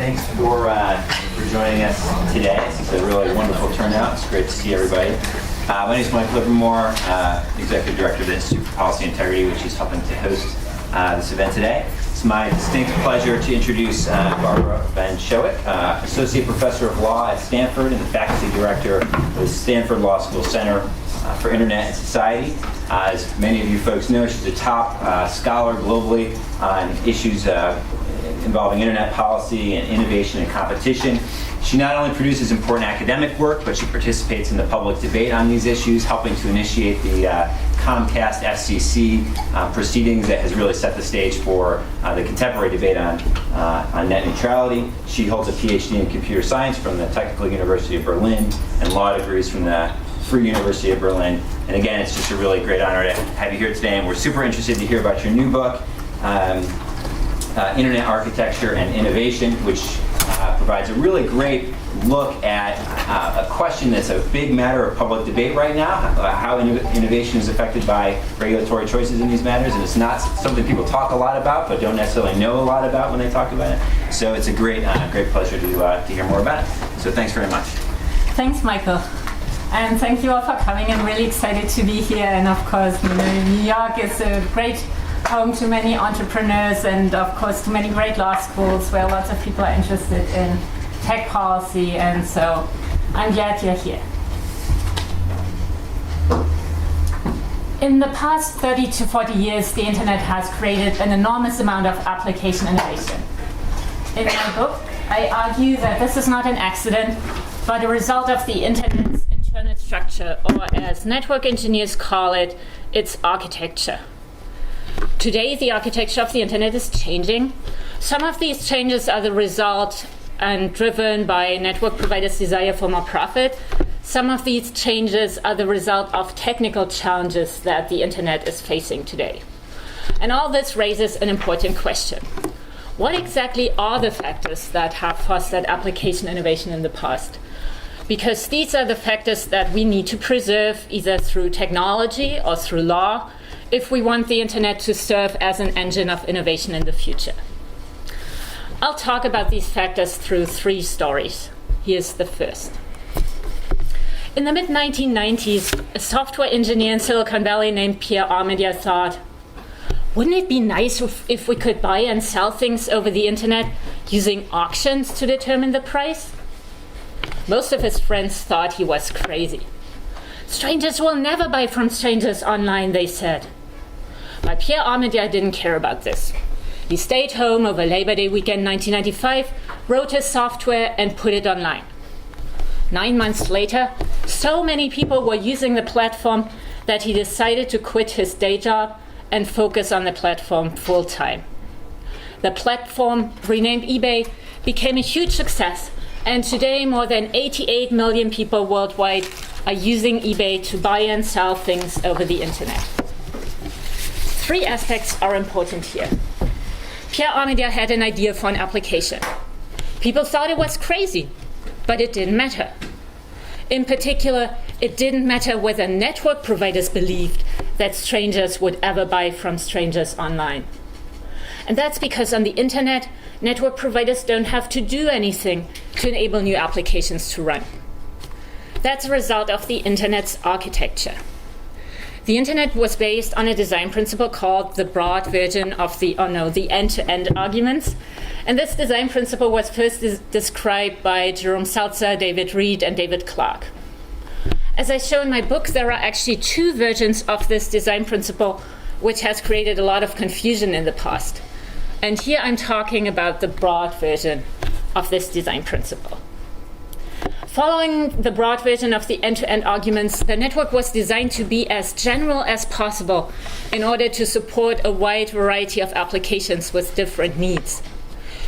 Thanks for joining us today. This is a really wonderful turnout. It's great to see everybody. My name is Mike Livermore, Executive Director of the Institute for Policy Integrity, which is helping to host this event today. It's my distinct pleasure to introduce Barbara Van Schewick, Associate Professor of Law at Stanford and the Faculty Director of the Stanford Law School Center for Internet and Society. As many of you folks know, she's a top scholar globally on issues involving internet policy and innovation and competition. She not only produces important academic work, but she participates in the public debate on these issues, helping to initiate the Comcast FCC proceedings that has really set the stage for the contemporary debate on net neutrality. She holds a PhD in computer science from the Technical University of Berlin and law degrees from the Free University of Berlin. And again, it's just a really great honor to have you here today, and we're super interested to hear about your new book, Internet Architecture and Innovation, which provides a really great look at a question that's a big matter of public debate right now, how innovation is affected by regulatory choices in these matters, and it's not something people talk a lot about but don't necessarily know a lot about when they talk about it. So it's a great pleasure to hear more about it. So thanks very much. Thanks, Michael. And thank you all for coming. I'm really excited to be here. And of course, New York is a great home to many entrepreneurs and of course to many great law schools where lots of people are interested in tech policy. And so I'm glad you're here. In the past 30 to 40 years, the internet has created an enormous amount of application innovation. In my book, I argue that this is not an accident, but a result of the internet's internal structure, or as network engineers call it, its architecture. Today, the architecture of the internet is changing. Some of these changes are the result and driven by network providers' desire for more profit. Some of these changes are the result of technical challenges that the internet is facing today. And all this raises an important question. What exactly are the factors that have fostered application innovation in the past? Because these are the factors that we need to preserve either through technology or through law if we want the internet to serve as an engine of innovation in the future. I'll talk about these factors through three stories. Here's the first. In the mid-1990s, a software engineer in Silicon Valley named Pierre Armédia thought, wouldn't it be nice if we could buy and sell things over the internet using auctions to determine the price? Most of his friends thought he was crazy. Strangers will never buy from strangers online, they said. But Pierre Armédia didn't care about this. He stayed home over Labor Day weekend 1995, wrote his software, and put it online. 9 months later, so many people were using the platform that he decided to quit his day job and focus on the platform full time. The platform, renamed eBay, became a huge success, and today more than 88 million people worldwide are using eBay to buy and sell things over the internet. Three aspects are important here. Pierre Armédia had an idea for an application. People thought it was crazy, but it didn't matter. In particular, it didn't matter whether network providers believed that strangers would ever buy from strangers online. And that's because on the internet, network providers don't have to do anything to enable new applications to run. That's a result of the internet's architecture. The internet was based on a design principle called the broad version of the end-to-end arguments. And this design principle was first described by Jerome Seltzer, David Reed, and David Clark. As I show in my book, there are actually two versions of this design principle, which has created a lot of confusion in the past. And here I'm talking about the broad version of this design principle. Following the broad version of the end-to-end arguments, the network was designed to be as general as possible in order to support a wide variety of applications with different needs.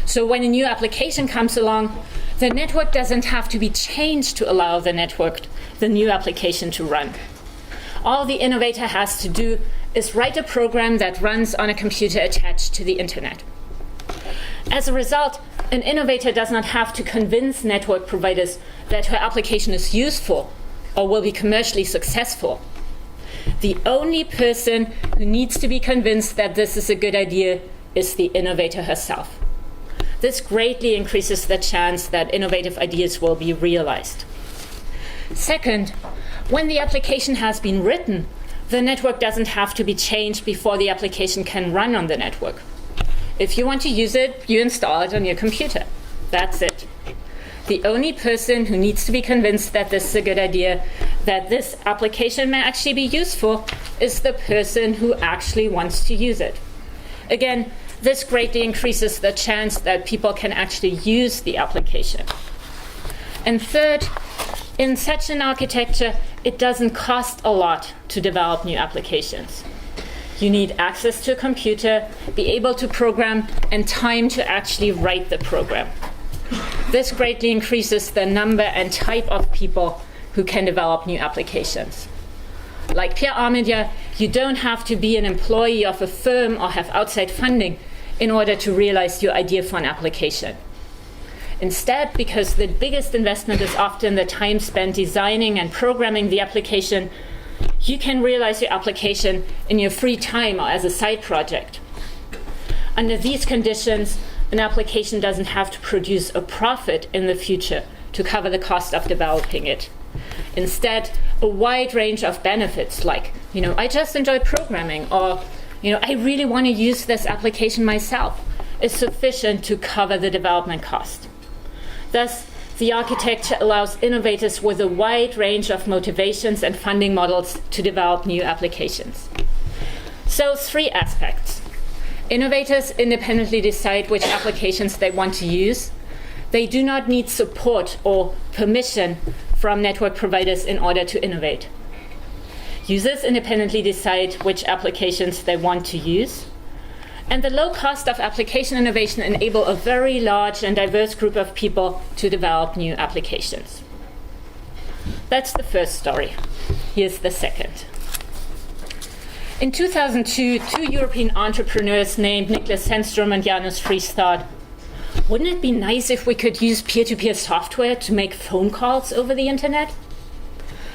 So when a new application comes along, the network doesn't have to be changed to allow the new application to run. All the innovator has to do is write a program that runs on a computer attached to the internet. As a result, an innovator does not have to convince network providers that her application is useful or will be commercially successful. The only person who needs to be convinced that this is a good idea is the innovator herself. This greatly increases the chance that innovative ideas will be realized. Second, when the application has been written, the network doesn't have to be changed before the application can run on the network. If you want to use it, you install it on your computer. That's it. The only person who needs to be convinced that this is a good idea, that this application may actually be useful, is the person who actually wants to use it. Again, this greatly increases the chance that people can actually use the application. And third, in such an architecture, it doesn't cost a lot to develop new applications. You need access to a computer, be able to program, and time to actually write the program. This greatly increases the number and type of people who can develop new applications. Like Pierre Armédia, you don't have to be an employee of a firm or have outside funding in order to realize your idea for an application. Instead, because the biggest investment is often the time spent designing and programming the application, you can realize your application in your free time or as a side project. Under these conditions, an application doesn't have to produce a profit in the future to cover the cost of developing it. Instead, a wide range of benefits like, I just enjoy programming, or, I really want to use this application myself, is sufficient to cover the development cost. Thus, the architecture allows innovators with a wide range of motivations and funding models to develop new applications. So, 3 aspects. Innovators independently decide which applications they want to use. They do not need support or permission from network providers in order to innovate. Users independently decide which applications they want to use. And the low cost of application innovation enable a very large and diverse group of people to develop new applications. That's the first story. Here's the second. In 2002, 2 European entrepreneurs named Niklas Zennström and Janus Friis thought, wouldn't it be nice if we could use peer-to-peer software to make phone calls over the internet?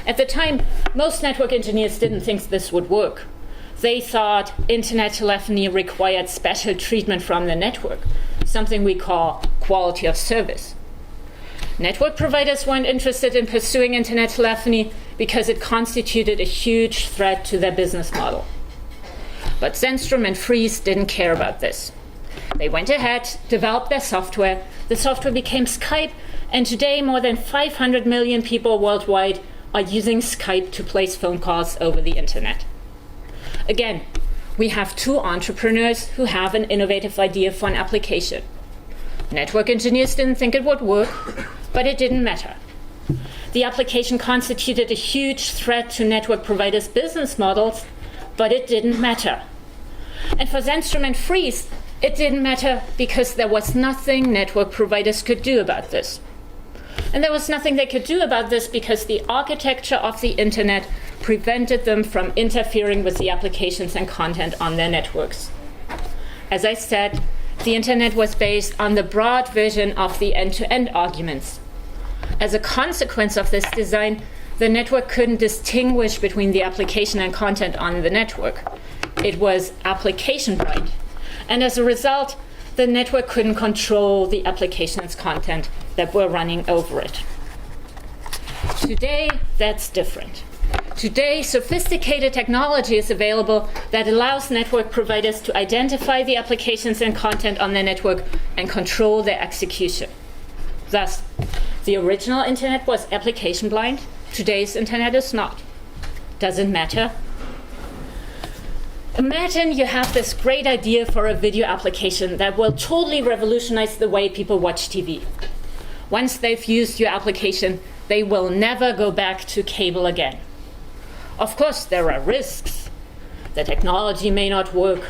At the time, most network engineers didn't think this would work. They thought internet telephony required special treatment from the network, something we call quality of service. Network providers weren't interested in pursuing internet telephony because it constituted a huge threat to their business model. But Zennström and Friis didn't care about this. They went ahead, developed their software. The software became Skype, and today more than 500 million people worldwide are using Skype to place phone calls over the internet. Again, we have 2 entrepreneurs who have an innovative idea for an application. Network engineers didn't think it would work, but it didn't matter. The application constituted a huge threat to network providers' business models, but it didn't matter. And for Zennström and Friis, it didn't matter because there was nothing network providers could do about this. And there was nothing they could do about this because the architecture of the internet prevented them from interfering with the applications and content on their networks. As I said, the internet was based on the broad version of the end-to-end arguments. As a consequence of this design, the network couldn't distinguish between the application and content on the network. It was application blind. And as a result, the network couldn't control the application's content that were running over it. Today, that's different. Today, sophisticated technology is available that allows network providers to identify the applications and content on their network and control their execution. Thus, the original internet was application blind. Today's internet is not. Doesn't matter. Imagine you have this great idea for a video application that will totally revolutionize the way people watch TV. Once they've used your application, they will never go back to cable again. Of course, there are risks. The technology may not work.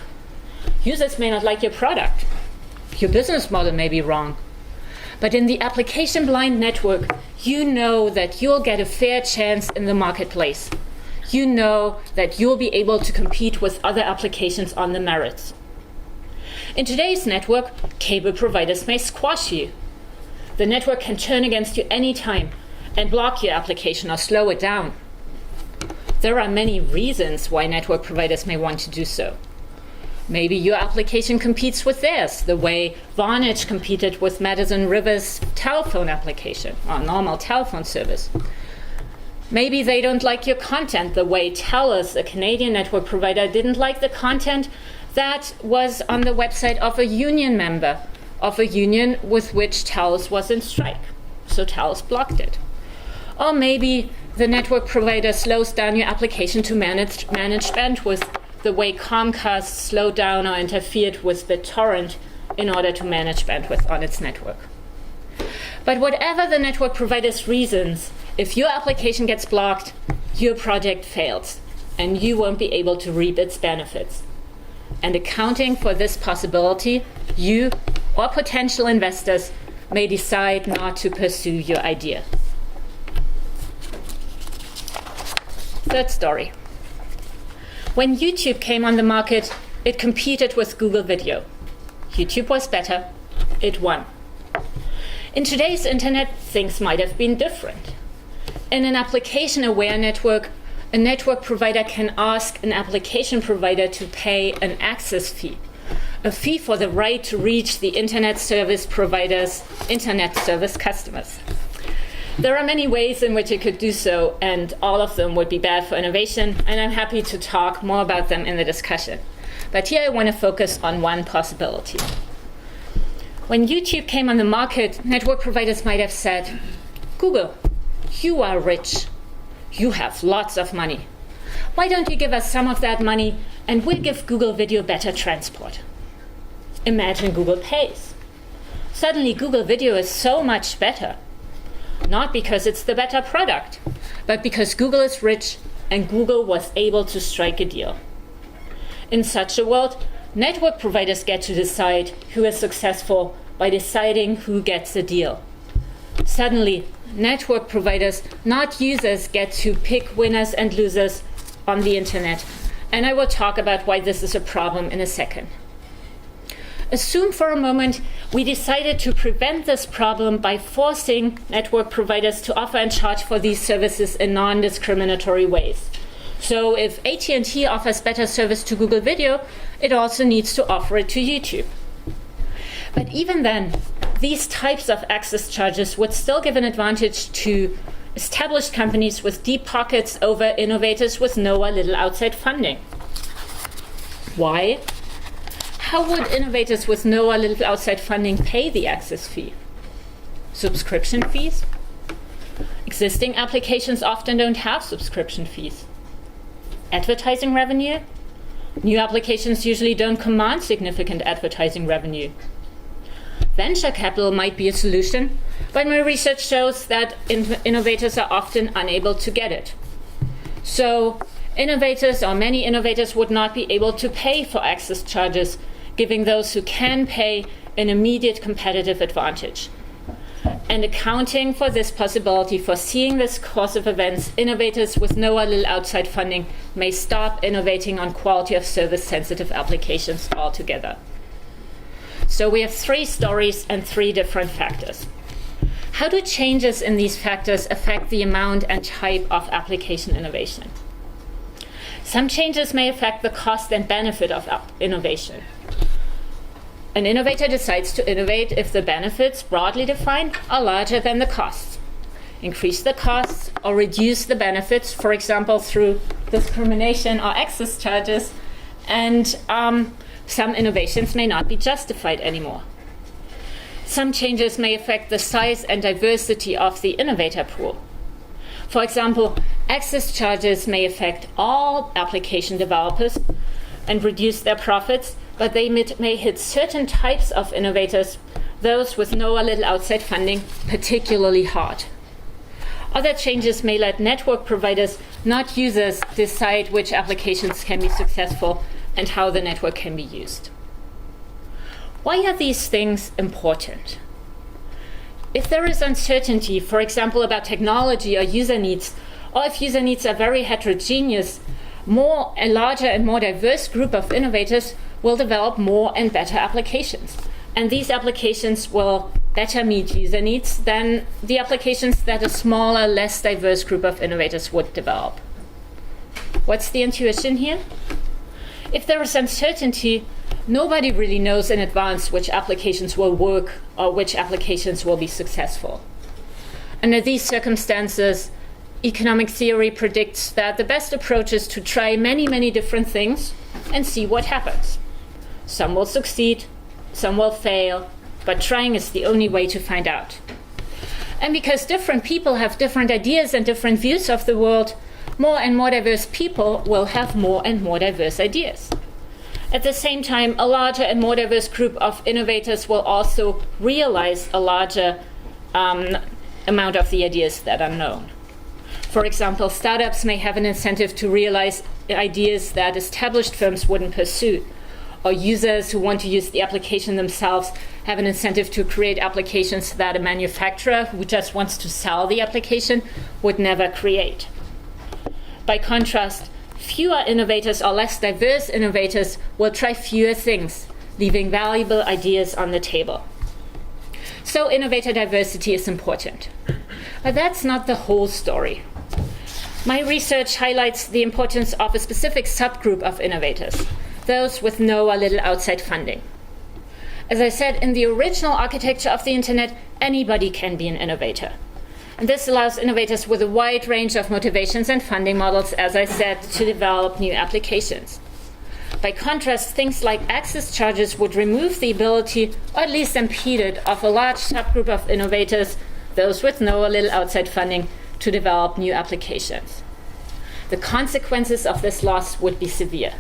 Users may not like your product. Your business model may be wrong. But in the application-blind network, you know that you'll get a fair chance in the marketplace. You know that you'll be able to compete with other applications on the merits. In today's network, cable providers may squash you. The network can turn against you anytime and block your application or slow it down. There are many reasons why network providers may want to do so. Maybe your application competes with theirs, the way Vonage competed with Madison River's telephone application, or normal telephone service. Maybe they don't like your content the way TELUS, a Canadian network provider, didn't like the content that was on the website of a union member of a union with which TELUS was in strike. So TELUS blocked it. Or maybe the network provider slows down your application to manage bandwidth the way Comcast slowed down or interfered with BitTorrent in order to manage bandwidth on its network. But whatever the network provider's reasons, if your application gets blocked, your project fails, and you won't be able to reap its benefits. And accounting for this possibility, you or potential investors may decide not to pursue your idea. Third story. When YouTube came on the market, it competed with Google Video. YouTube was better. It won. In today's internet, things might have been different. In an application-aware network, a network provider can ask an application provider to pay an access fee, a fee for the right to reach the internet service provider's internet service customers. There are many ways in which it could do so, and all of them would be bad for innovation, and I'm happy to talk more about them in the discussion. But here I want to focus on one possibility. When YouTube came on the market, network providers might have said, Google, you are rich. You have lots of money. Why don't you give us some of that money and we'll give Google Video better transport? Imagine Google pays. Suddenly Google Video is so much better. Not because it's the better product, but because Google is rich and Google was able to strike a deal. In such a world, network providers get to decide who is successful by deciding who gets a deal. Suddenly, network providers, not users, get to pick winners and losers on the internet. And I will talk about why this is a problem in a second. Assume for a moment we decided to prevent this problem by forcing network providers to offer and charge for these services in non-discriminatory ways. So if AT&T offers better service to Google Video, it also needs to offer it to YouTube. But even then, these types of access charges would still give an advantage to established companies with deep pockets over innovators with no or little outside funding. Why? How would innovators with no or little outside funding pay the access fee? Subscription fees? Existing applications often don't have subscription fees. Advertising revenue? New applications usually don't command significant advertising revenue. Venture capital might be a solution, but my research shows that innovators are often unable to get it. So innovators, or many innovators, would not be able to pay for access charges, giving those who can pay an immediate competitive advantage. And accounting for this possibility, foreseeing this course of events, innovators with no or little outside funding may stop innovating on quality of service sensitive applications altogether. So we have 3 stories and 3 different factors. How do changes in these factors affect the amount and type of application innovation? Some changes may affect the cost and benefit of innovation. An innovator decides to innovate if the benefits, broadly defined, are larger than the costs. Increase the costs or reduce the benefits, for example, through discrimination or access charges, and some innovations may not be justified anymore. Some changes may affect the size and diversity of the innovator pool. For example, access charges may affect all application developers and reduce their profits, but they may hit certain types of innovators, those with no or little outside funding, particularly hard. Other changes may let network providers, not users, decide which applications can be successful and how the network can be used. Why are these things important? If there is uncertainty, for example, about technology or user needs, or if user needs are very heterogeneous, a larger and more diverse group of innovators will develop more and better applications. And these applications will better meet user needs than the applications that a smaller, less diverse group of innovators would develop. What's the intuition here? If there is uncertainty, nobody really knows in advance which applications will work or which applications will be successful. Under these circumstances, economic theory predicts that the best approach is to try many, many different things and see what happens. Some will succeed, some will fail, but trying is the only way to find out. And because different people have different ideas and different views of the world, more and more diverse people will have more and more diverse ideas. At the same time, a larger and more diverse group of innovators will also realize a larger amount of the ideas that are known. For example, startups may have an incentive to realize ideas that established firms wouldn't pursue, or users who want to use the application themselves have an incentive to create applications that a manufacturer who just wants to sell the application would never create. By contrast, fewer innovators or less diverse innovators will try fewer things, leaving valuable ideas on the table. So innovator diversity is important. But that's not the whole story. My research highlights the importance of a specific subgroup of innovators, those with no or little outside funding. As I said, in the original architecture of the internet, anybody can be an innovator. And this allows innovators with a wide range of motivations and funding models, as I said, to develop new applications. By contrast, things like access charges would remove the ability, or at least impede it, of a large subgroup of innovators, those with no or little outside funding, to develop new applications. The consequences of this loss would be severe.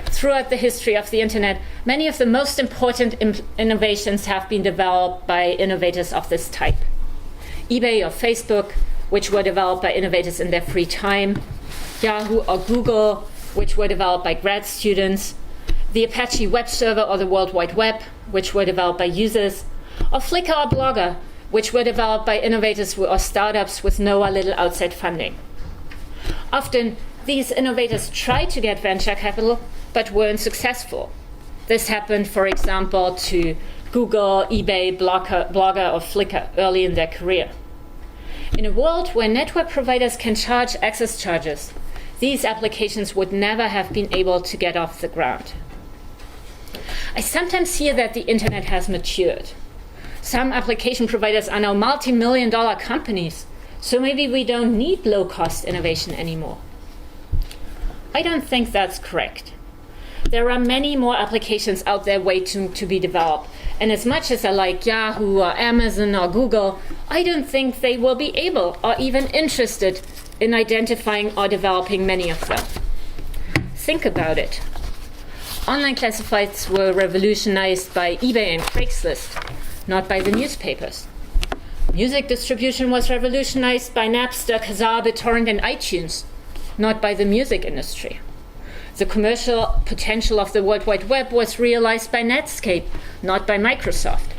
Throughout the history of the internet, many of the most important innovations have been developed by innovators of this type. eBay or Facebook, which were developed by innovators in their free time, Yahoo or Google, which were developed by grad students, the Apache web server or the World Wide Web, which were developed by users, or Flickr or Blogger, which were developed by innovators or startups with no or little outside funding. Often, these innovators tried to get venture capital, but weren't successful. This happened, for example, to Google, eBay, Blogger, or Flickr early in their career. In a world where network providers can charge access charges, these applications would never have been able to get off the ground. I sometimes hear that the internet has matured. Some application providers are now multi-million-dollar companies, so maybe we don't need low-cost innovation anymore. I don't think that's correct. There are many more applications out there waiting to be developed, and as much as I like Yahoo or Amazon or Google, I don't think they will be able or even interested in identifying or developing many of them. Think about it. Online classifieds were revolutionized by eBay and Craigslist, not by the newspapers. Music distribution was revolutionized by Napster, Kazaa, BitTorrent, and iTunes, not by the music industry. The commercial potential of the World Wide Web was realized by Netscape, not by Microsoft.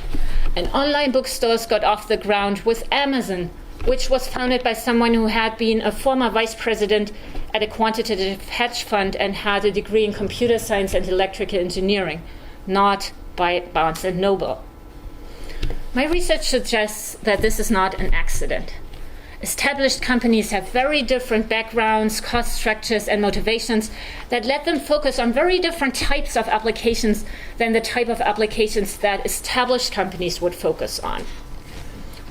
And online bookstores got off the ground with Amazon, which was founded by someone who had been a former vice president at a quantitative hedge fund and had a degree in computer science and electrical engineering, not by Barnes & Noble. My research suggests that this is not an accident. Established companies have very different backgrounds, cost structures, and motivations that let them focus on very different types of applications than the type of applications that established companies would focus on.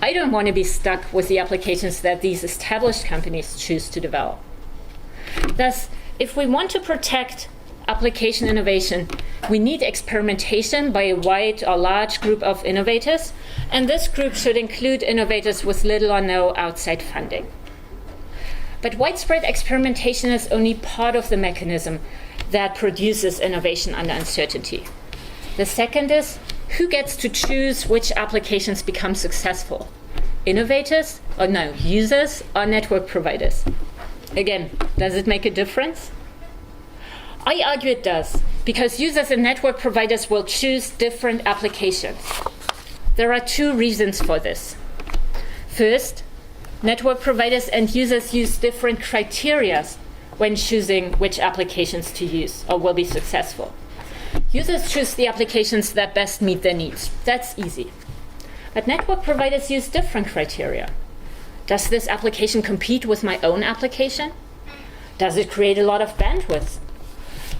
I don't want to be stuck with the applications that these established companies choose to develop. Thus, if we want to protect application innovation, we need experimentation by a wide or large group of innovators, and this group should include innovators with little or no outside funding. But widespread experimentation is only part of the mechanism that produces innovation under uncertainty. The second is, who gets to choose which applications become successful? Innovators, or no, users, or network providers? Again, does it make a difference? I argue it does, because users and network providers will choose different applications. There are two reasons for this. First, network providers and users use different criteria when choosing which applications to use or will be successful. Users choose the applications that best meet their needs. That's easy. But network providers use different criteria. Does this application compete with my own application? Does it create a lot of bandwidth?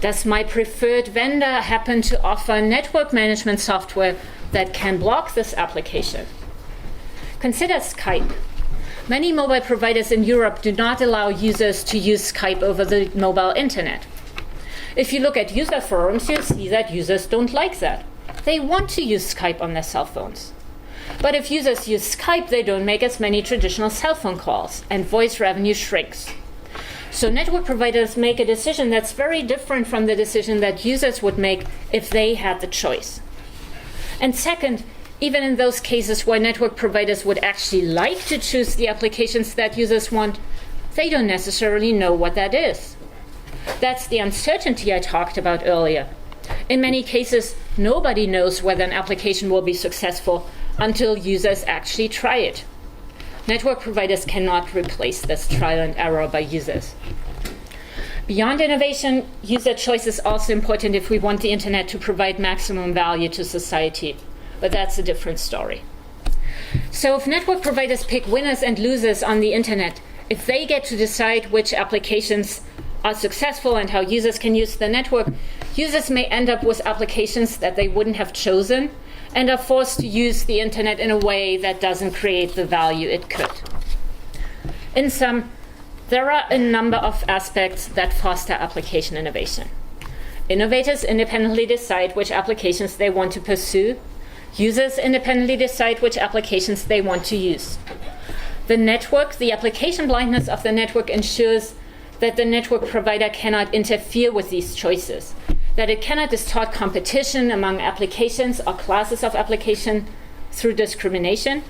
Does my preferred vendor happen to offer network management software that can block this application? Consider Skype. Many mobile providers in Europe do not allow users to use Skype over the mobile internet. If you look at user forums, you'll see that users don't like that. They want to use Skype on their cell phones. But if users use Skype, they don't make as many traditional cell phone calls, and voice revenue shrinks. So network providers make a decision that's very different from the decision that users would make if they had the choice. And second, even in those cases where network providers would actually like to choose the applications that users want, they don't necessarily know what that is. That's the uncertainty I talked about earlier. In many cases, nobody knows whether an application will be successful until users actually try it. Network providers cannot replace this trial and error by users. Beyond innovation, user choice is also important if we want the internet to provide maximum value to society. But that's a different story. So if network providers pick winners and losers on the internet, if they get to decide which applications are successful and how users can use the network, users may end up with applications that they wouldn't have chosen and are forced to use the internet in a way that doesn't create the value it could. In sum, there are a number of aspects that foster application innovation. Innovators independently decide which applications they want to pursue. Users independently decide which applications they want to use. The network, the application blindness of the network ensures that the network provider cannot interfere with these choices, that it cannot distort competition among applications or classes of application through discrimination,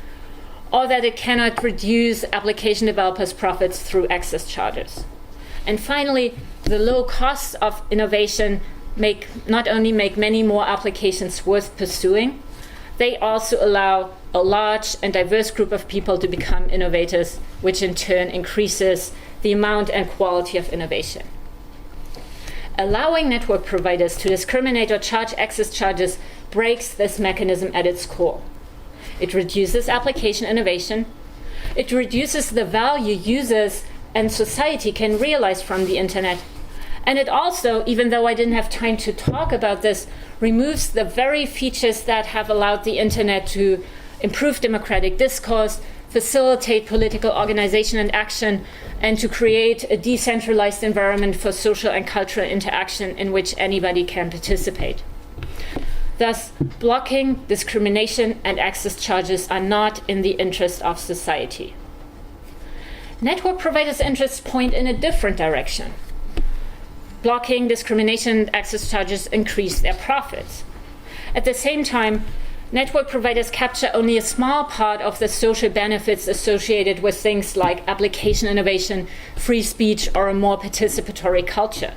or that it cannot reduce application developers' profits through access charges. And finally, the low costs of innovation not only make many more applications worth pursuing, they also allow a large and diverse group of people to become innovators, which in turn increases the amount and quality of innovation. Allowing network providers to discriminate or charge access charges breaks this mechanism at its core. It reduces application innovation. It reduces the value users and society can realize from the internet. And it also, even though I didn't have time to talk about this, removes the very features that have allowed the internet to improve democratic discourse, facilitate political organization and action, and to create a decentralized environment for social and cultural interaction in which anybody can participate. Thus, blocking, discrimination, and access charges are not in the interest of society. Network providers' interests point in a different direction. Blocking, discrimination, and access charges increase their profits. At the same time, network providers capture only a small part of the social benefits associated with things like application innovation, free speech, or a more participatory culture.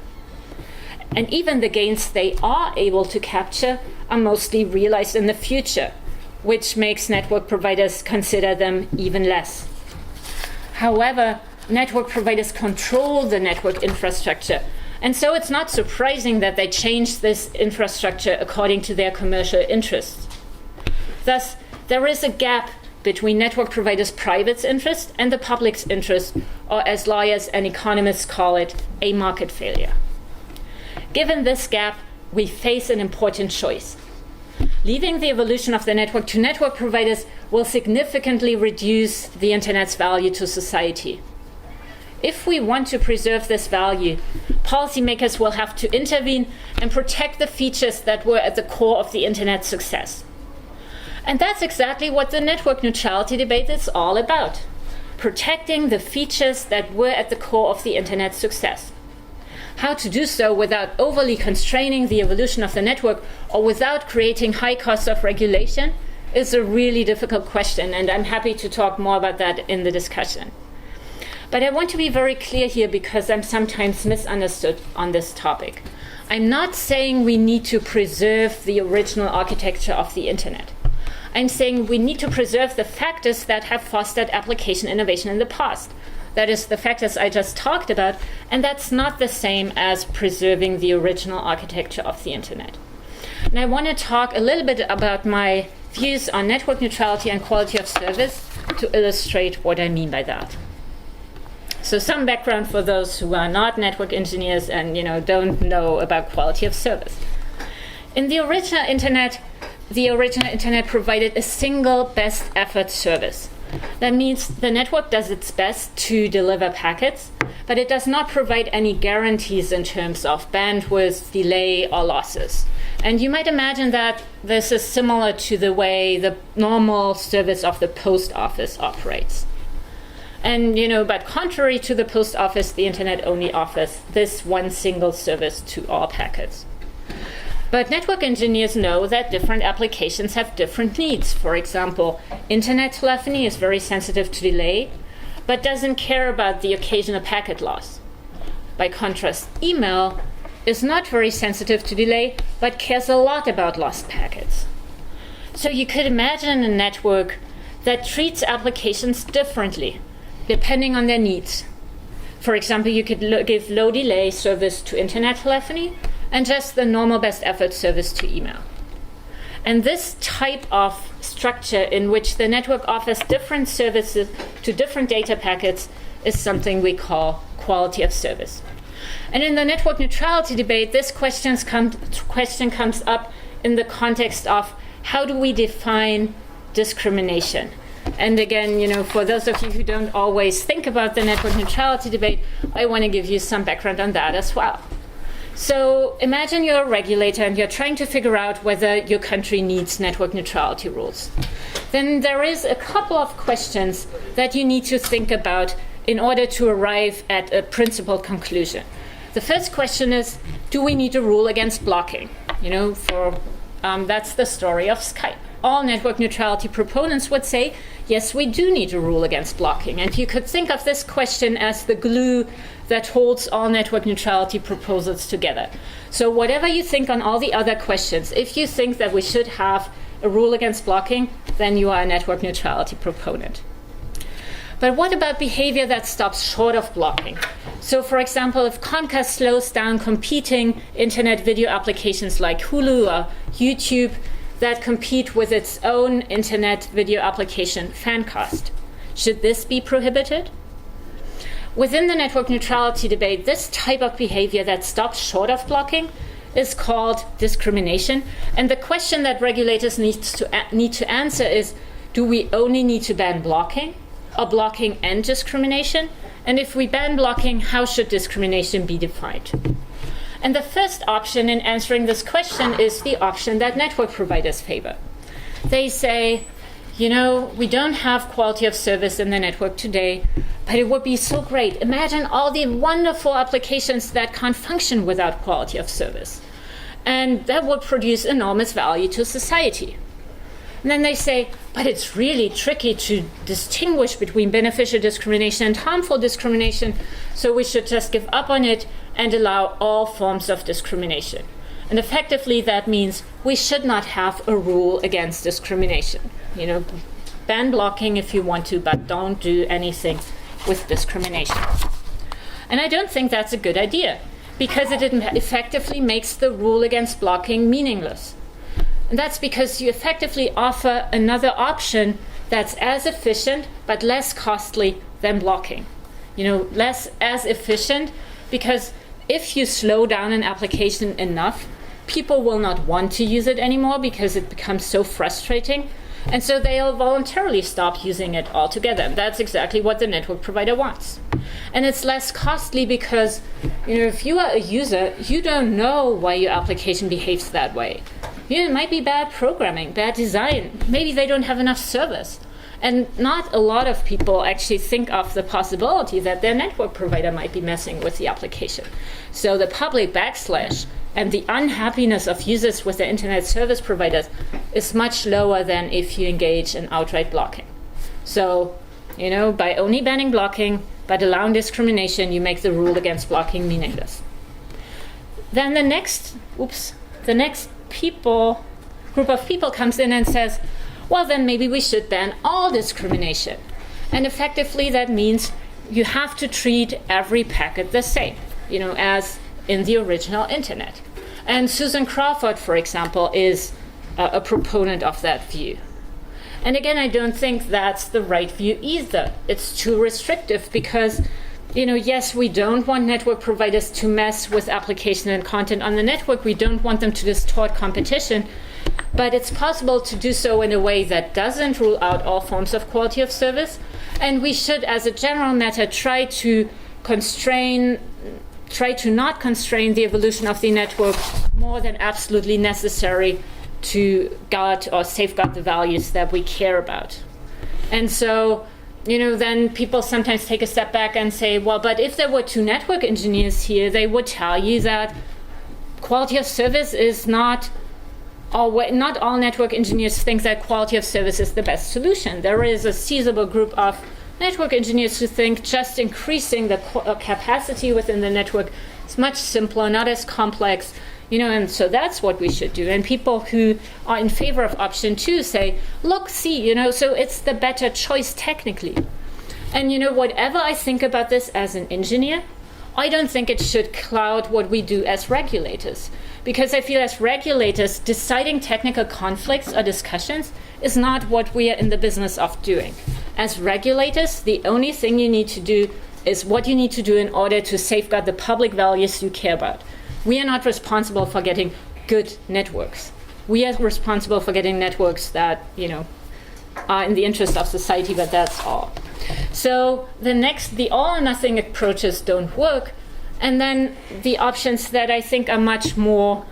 And even the gains they are able to capture are mostly realized in the future, which makes network providers consider them even less. However, network providers control the network infrastructure, and so it's not surprising that they change this infrastructure according to their commercial interests. Thus, there is a gap between network providers' private interest and the public's interest, or as lawyers and economists call it, a market failure. Given this gap, we face an important choice. Leaving the evolution of the network to network providers will significantly reduce the internet's value to society. If we want to preserve this value, policymakers will have to intervene and protect the features that were at the core of the internet's success. And that's exactly what the network neutrality debate is all about, protecting the features that were at the core of the internet's success. How to do so without overly constraining the evolution of the network or without creating high costs of regulation is a really difficult question, and I'm happy to talk more about that in the discussion. But I want to be very clear here because I'm sometimes misunderstood on this topic. I'm not saying we need to preserve the original architecture of the internet. I'm saying we need to preserve the factors that have fostered application innovation in the past. That is, the factors I just talked about, and that's not the same as preserving the original architecture of the internet. And I want to talk a little bit about my views on network neutrality and quality of service to illustrate what I mean by that. So some background for those who are not network engineers and don't know about quality of service. In the original internet provided a single best effort service. That means the network does its best to deliver packets, but it does not provide any guarantees in terms of bandwidth, delay, or losses. And you might imagine that this is similar to the way the normal service of the post office operates. And, but contrary to the post office, the internet only offers this one single service to all packets. But network engineers know that different applications have different needs. For example, internet telephony is very sensitive to delay, but doesn't care about the occasional packet loss. By contrast, email is not very sensitive to delay, but cares a lot about lost packets. So you could imagine a network that treats applications differently, depending on their needs. For example, you could give low delay service to internet telephony, and just the normal best effort service to email. And this type of structure in which the network offers different services to different data packets is something we call quality of service. And in the network neutrality debate, this question comes up in the context of how do we define discrimination? And again, for those of you who don't always think about the network neutrality debate, I want to give you some background on that as well. So imagine you're a regulator and you're trying to figure out whether your country needs network neutrality rules. Then there is a couple of questions that you need to think about in order to arrive at a principled conclusion. The first question is, do we need a rule against blocking? That's the story of Skype. All network neutrality proponents would say, yes, we do need a rule against blocking. And you could think of this question as the glue that holds all network neutrality proposals together. So whatever you think on all the other questions, if you think that we should have a rule against blocking, then you are a network neutrality proponent. But what about behavior that stops short of blocking? So for example, if Comcast slows down competing internet video applications like Hulu or YouTube that compete with its own internet video application, Fancast, should this be prohibited? Within the network neutrality debate, this type of behavior that stops short of blocking is called discrimination. And the question that regulators need to answer is, do we only need to ban blocking, or blocking and discrimination? And if we ban blocking, how should discrimination be defined? And the first option in answering this question is the option that network providers favor. They say, we don't have quality of service in the network today, but it would be so great. Imagine all the wonderful applications that can't function without quality of service. And that would produce enormous value to society. And then they say, but it's really tricky to distinguish between beneficial discrimination and harmful discrimination, so we should just give up on it and allow all forms of discrimination. And effectively, that means we should not have a rule against discrimination. Ban blocking if you want to, but don't do anything with discrimination. And I don't think that's a good idea, because it effectively makes the rule against blocking meaningless. And that's because you effectively offer another option that's as efficient but less costly than blocking. Less as efficient, because if you slow down an application enough, people will not want to use it anymore because it becomes so frustrating. And so they'll voluntarily stop using it altogether. And that's exactly what the network provider wants. And it's less costly because, if you are a user, you don't know why your application behaves that way. It might be bad programming, bad design. Maybe they don't have enough service. And not a lot of people actually think of the possibility that their network provider might be messing with the application. So the public backslash and the unhappiness of users with their internet service providers is much lower than if you engage in outright blocking. So, by only banning blocking but allowing discrimination, you make the rule against blocking meaningless. Then the next group of people comes in and says, well, then maybe we should ban all discrimination. And effectively, that means you have to treat every packet the same, as in the original internet. And Susan Crawford, for example, is a proponent of that view. And again, I don't think that's the right view either. It's too restrictive because yes, we don't want network providers to mess with application and content on the network. We don't want them to distort competition. But it's possible to do so in a way that doesn't rule out all forms of quality of service. And we should, as a general matter, try to not constrain the evolution of the network more than absolutely necessary to guard or safeguard the values that we care about. And so, then people sometimes take a step back and say, well, but if there were two network engineers here, they would tell you that quality of service is not all network engineers think that quality of service is the best solution. There is a sizable group of network engineers who think just increasing the capacity within the network is much simpler, not as complex, and so that's what we should do. And people who are in favor of option 2 say, look, see, so it's the better choice technically. And whatever I think about this as an engineer, I don't think it should cloud what we do as regulators. Because I feel as regulators, deciding technical conflicts or discussions is not what we are in the business of doing. As regulators, the only thing you need to do is what you need to do in order to safeguard the public values you care about. We are not responsible for getting good networks. We are responsible for getting networks that, are in the interest of society, but that's all. So the all or nothing approaches don't work. And then the options that I think are much more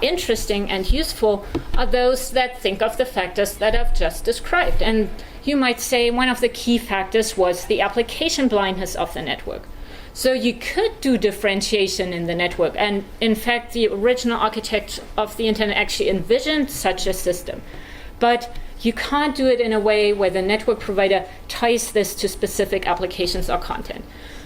interesting and useful are those that think of the factors that I've just described. And you might say one of the key factors was the application blindness of the network. So you could do differentiation in the network. And in fact, the original architect of the internet actually envisioned such a system. But you can't do it in a way where the network provider ties this to specific applications or content.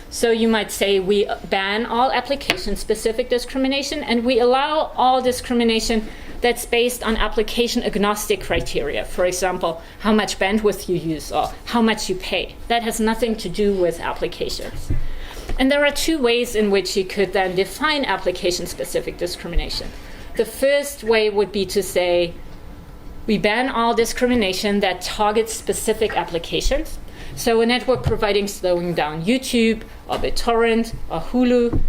So you might say we ban all application-specific discrimination, and we allow all discrimination that's based on application-agnostic criteria. For example, how much bandwidth you use or how much you pay. That has nothing to do with applications. And there are two ways in which you could then define application-specific discrimination. The first way would be to say we ban all discrimination that targets specific applications. So a network providing slowing down YouTube or BitTorrent or Hulu,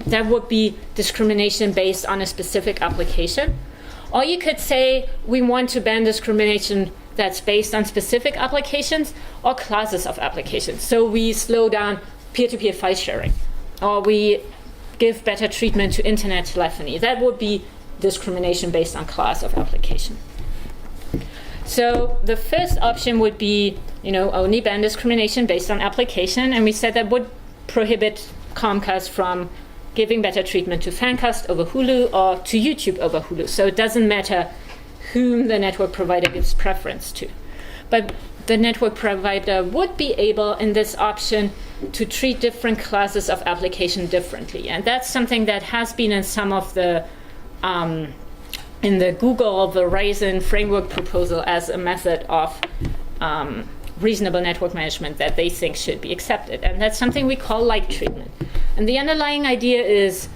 that would be discrimination based on a specific application. Or you could say we want to ban discrimination that's based on specific applications or classes of applications. So we slow down peer-to-peer file sharing, or we give better treatment to internet telephony. That would be discrimination based on class of application. So the first option would be, only ban discrimination based on application, and we said that would prohibit Comcast from giving better treatment to Fancast over Hulu or to YouTube over Hulu. So it doesn't matter whom the network provider gives preference to. But the network provider would be able, in this option, to treat different classes of application differently. And that's something that has been in some of the in the Google Verizon framework proposal as a method of reasonable network management that they think should be accepted. And that's something we call like treatment. And the underlying idea is,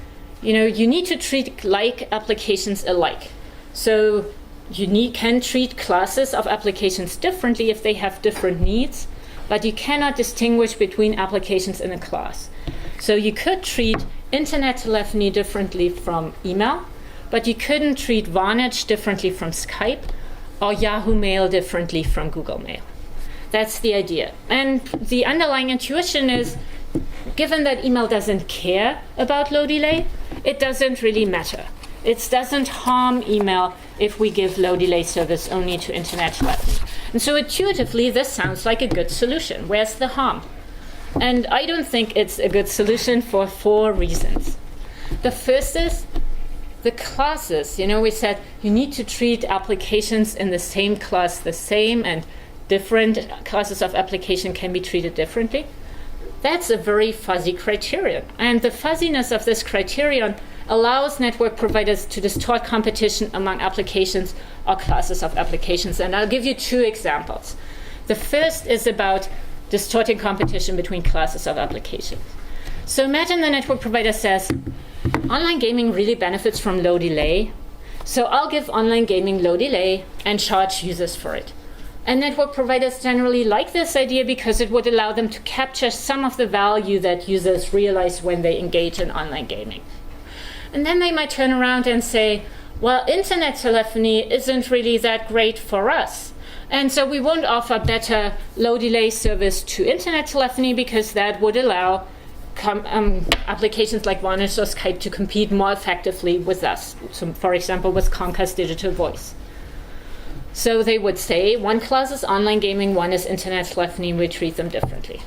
you need to treat like applications alike. So you can treat classes of applications differently if they have different needs, but you cannot distinguish between applications in a class. So you could treat internet telephony differently from email, but you couldn't treat Vonage differently from Skype or Yahoo Mail differently from Google Mail. That's the idea. And the underlying intuition is, given that email doesn't care about low delay, it doesn't really matter. It doesn't harm email if we give low delay service only to internet telephony. And so intuitively, this sounds like a good solution. Where's the harm? And I don't think it's a good solution for 4 reasons. The first is the classes. We said you need to treat applications in the same class the same, and different classes of application can be treated differently. That's a very fuzzy criterion. And the fuzziness of this criterion allows network providers to distort competition among applications or classes of applications. And I'll give you 2 examples. The first is about distorting competition between classes of applications. So imagine the network provider says, online gaming really benefits from low delay, so I'll give online gaming low delay and charge users for it. And network providers generally like this idea because it would allow them to capture some of the value that users realize when they engage in online gaming. And then they might turn around and say, well, internet telephony isn't really that great for us. And so we won't offer better low delay service to internet telephony because that would allow applications like Vonage or Skype to compete more effectively with us. So, for example, with Comcast Digital Voice. So they would say one class is online gaming, one is internet telephony, we treat them differently.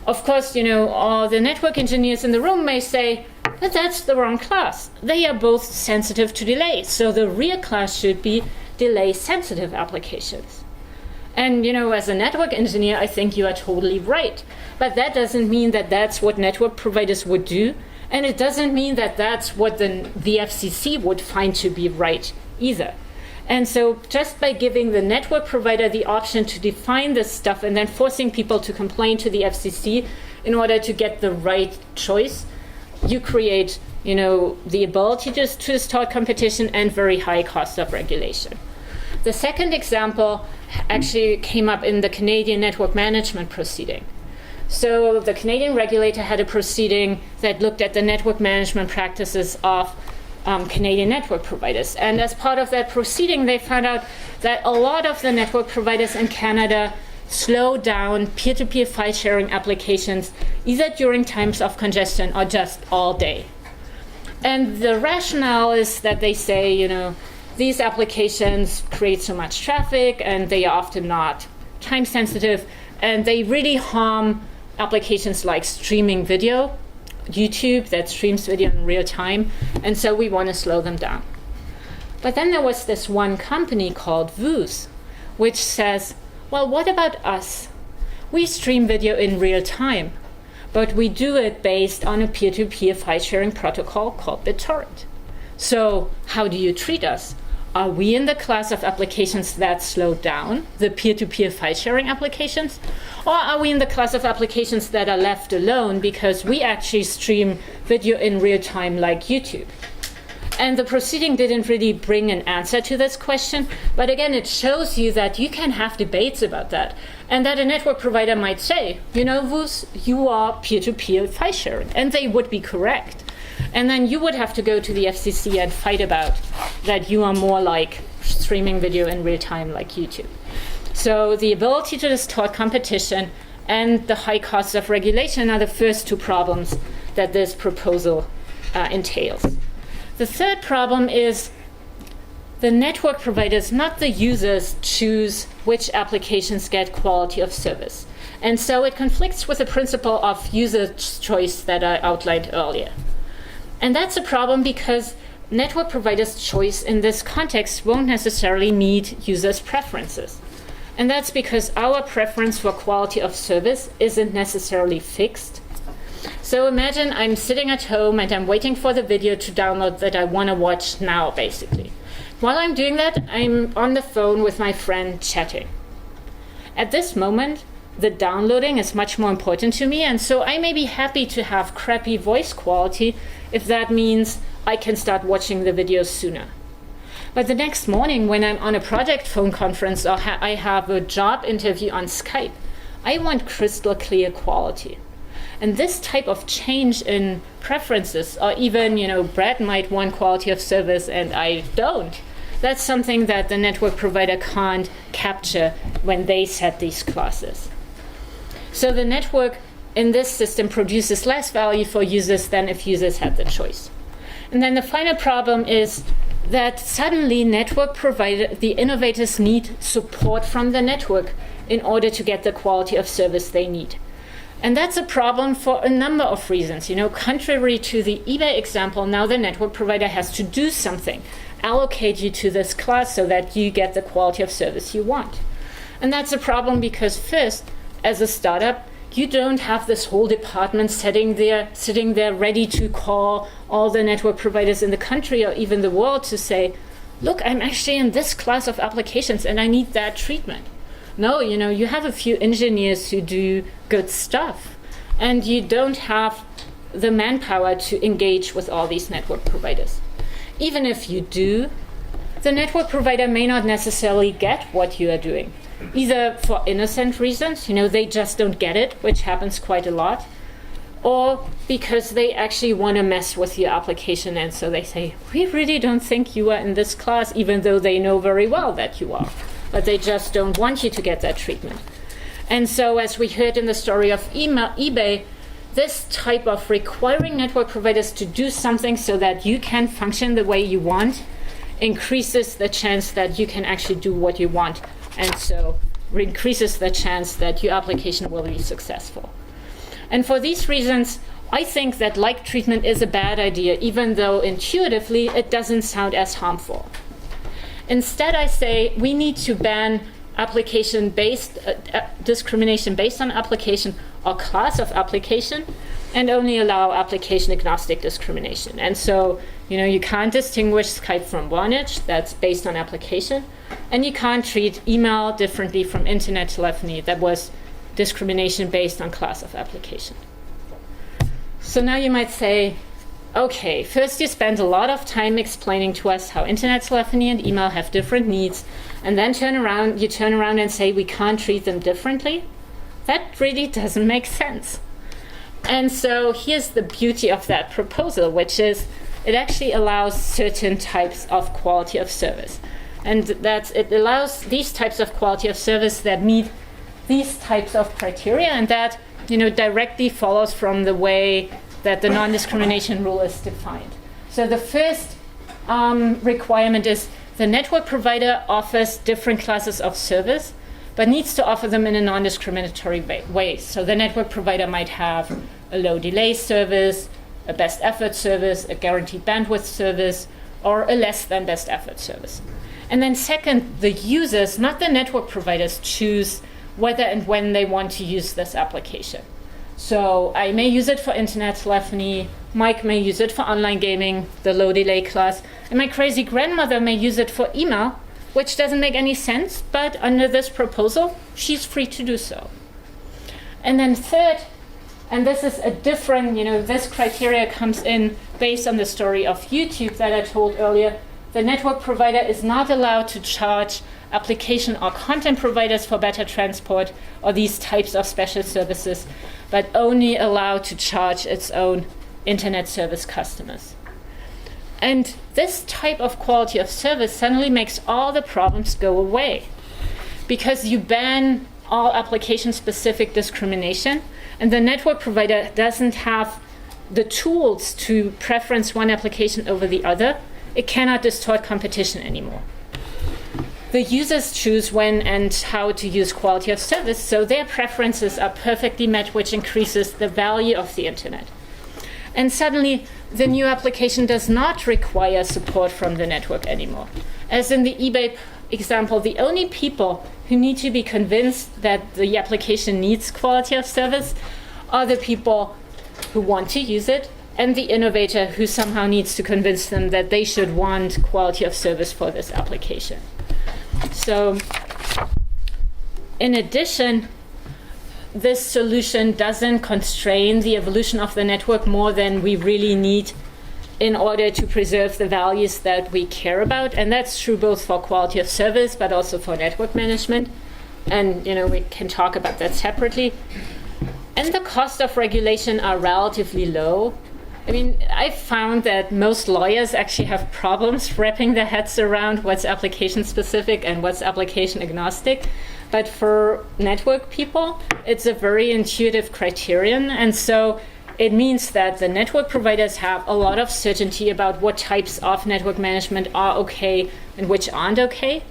Of course, all the network engineers in the room may say, but that's the wrong class. They are both sensitive to delay. So the real class should be delay-sensitive applications. And, as a network engineer, I think you are totally right. But that doesn't mean that that's what network providers would do. And it doesn't mean that that's what the FCC would find to be right either. And so just by giving the network provider the option to define this stuff and then forcing people to complain to the FCC in order to get the right choice, you create, the ability to distort competition and very high cost of regulation. The second example actually came up in the Canadian network management proceeding. So the Canadian regulator had a proceeding that looked at the network management practices of Canadian network providers. And as part of that proceeding, they found out that a lot of the network providers in Canada slow down peer-to-peer file sharing applications either during times of congestion or just all day. And the rationale is that they say, these applications create so much traffic and they are often not time sensitive and they really harm applications like streaming video, YouTube that streams video in real time, and so we want to slow them down. But then there was this one company called Voos, which says, well, what about us? We stream video in real time, but we do it based on a peer-to-peer file sharing protocol called BitTorrent. So how do you treat us? Are we in the class of applications that slow down, the peer-to-peer file sharing applications? Or are we in the class of applications that are left alone because we actually stream video in real time like YouTube? And the proceeding didn't really bring an answer to this question, but again, it shows you that you can have debates about that, and that a network provider might say, Voos, you are peer-to-peer file sharing, and they would be correct. And then you would have to go to the FCC and fight about that you are more like streaming video in real time like YouTube. So the ability to distort competition and the high costs of regulation are the first two problems that this proposal entails. The third problem is the network providers, not the users, choose which applications get quality of service. And so it conflicts with the principle of user choice that I outlined earlier. And that's a problem because network providers' choice in this context won't necessarily meet users' preferences. And that's because our preference for quality of service isn't necessarily fixed. So imagine I'm sitting at home and I'm waiting for the video to download that I want to watch now, basically. While I'm doing that, I'm on the phone with my friend chatting. At this moment, the downloading is much more important to me, and so I may be happy to have crappy voice quality if that means I can start watching the videos sooner. But the next morning, when I'm on a project phone conference or I have a job interview on Skype, I want crystal clear quality. And this type of change in preferences, or even, Brad might want quality of service and I don't, that's something that the network provider can't capture when they set these classes. So the network in this system produces less value for users than if users had the choice. And then the final problem is that suddenly the innovators need support from the network in order to get the quality of service they need. And that's a problem for a number of reasons. Contrary to the eBay example, now the network provider has to do something, allocate you to this class so that you get the quality of service you want. And that's a problem because first, as a startup, you don't have this whole department sitting there ready to call all the network providers in the country or even the world to say, look, I'm actually in this class of applications and I need that treatment. No, you have a few engineers who do good stuff, and you don't have the manpower to engage with all these network providers. Even if you do, the network provider may not necessarily get what you are doing. either for innocent reasons, they just don't get it, which happens quite a lot, or because they actually want to mess with your application, and so they say, we really don't think you are in this class, even though they know very well that you are, but they just don't want you to get that treatment. And so, as we heard in the story of eBay, this type of requiring network providers to do something so that you can function the way you want increases the chance that you can actually do what you want, and so increases the chance that your application will be successful. And for these reasons, I think that like treatment is a bad idea, even though intuitively it doesn't sound as harmful. Instead, I say we need to ban application-based discrimination based on application or class of application, and only allow application-agnostic discrimination. And so, you can't distinguish Skype from Vonage, that's based on application, and you can't treat email differently from internet telephony, that was discrimination based on class of application. So now you might say, okay, first you spend a lot of time explaining to us how internet telephony and email have different needs, and then you turn around and say we can't treat them differently? That really doesn't make sense. And so here's the beauty of that proposal, which is it actually allows certain types of quality of service. And that it allows these types of quality of service that meet these types of criteria, and that directly follows from the way that the non-discrimination rule is defined. So the first requirement is the network provider offers different classes of service, but needs to offer them in a non-discriminatory way. So the network provider might have a low delay service, a best effort service, a guaranteed bandwidth service, or a less than best effort service. And then second, the users, not the network providers, choose whether and when they want to use this application. So I may use it for internet telephony, Mike may use it for online gaming, the low delay class, and my crazy grandmother may use it for email, which doesn't make any sense, but under this proposal, she's free to do so. And then third, and this is a different, this criteria comes in based on the story of YouTube that I told earlier. The network provider is not allowed to charge application or content providers for better transport or these types of special services, but only allowed to charge its own internet service customers. And this type of quality of service suddenly makes all the problems go away, because you ban all application-specific discrimination, and the network provider doesn't have the tools to preference one application over the other. It cannot distort competition anymore. The users choose when and how to use quality of service, so their preferences are perfectly met, which increases the value of the internet. And suddenly, the new application does not require support from the network anymore. As in the eBay example, the only people who need to be convinced that the application needs quality of service are the people who want to use it, and the innovator who somehow needs to convince them that they should want quality of service for this application. So, in addition, this solution doesn't constrain the evolution of the network more than we really need in order to preserve the values that we care about. And that's true both for quality of service, but also for network management. And, we can talk about that separately. And the cost of regulation are relatively low. I've found that most lawyers actually have problems wrapping their heads around what's application specific and what's application agnostic. But for network people, it's a very intuitive criterion. And so it means that the network providers have a lot of certainty about what types of network management are okay and which aren't okay.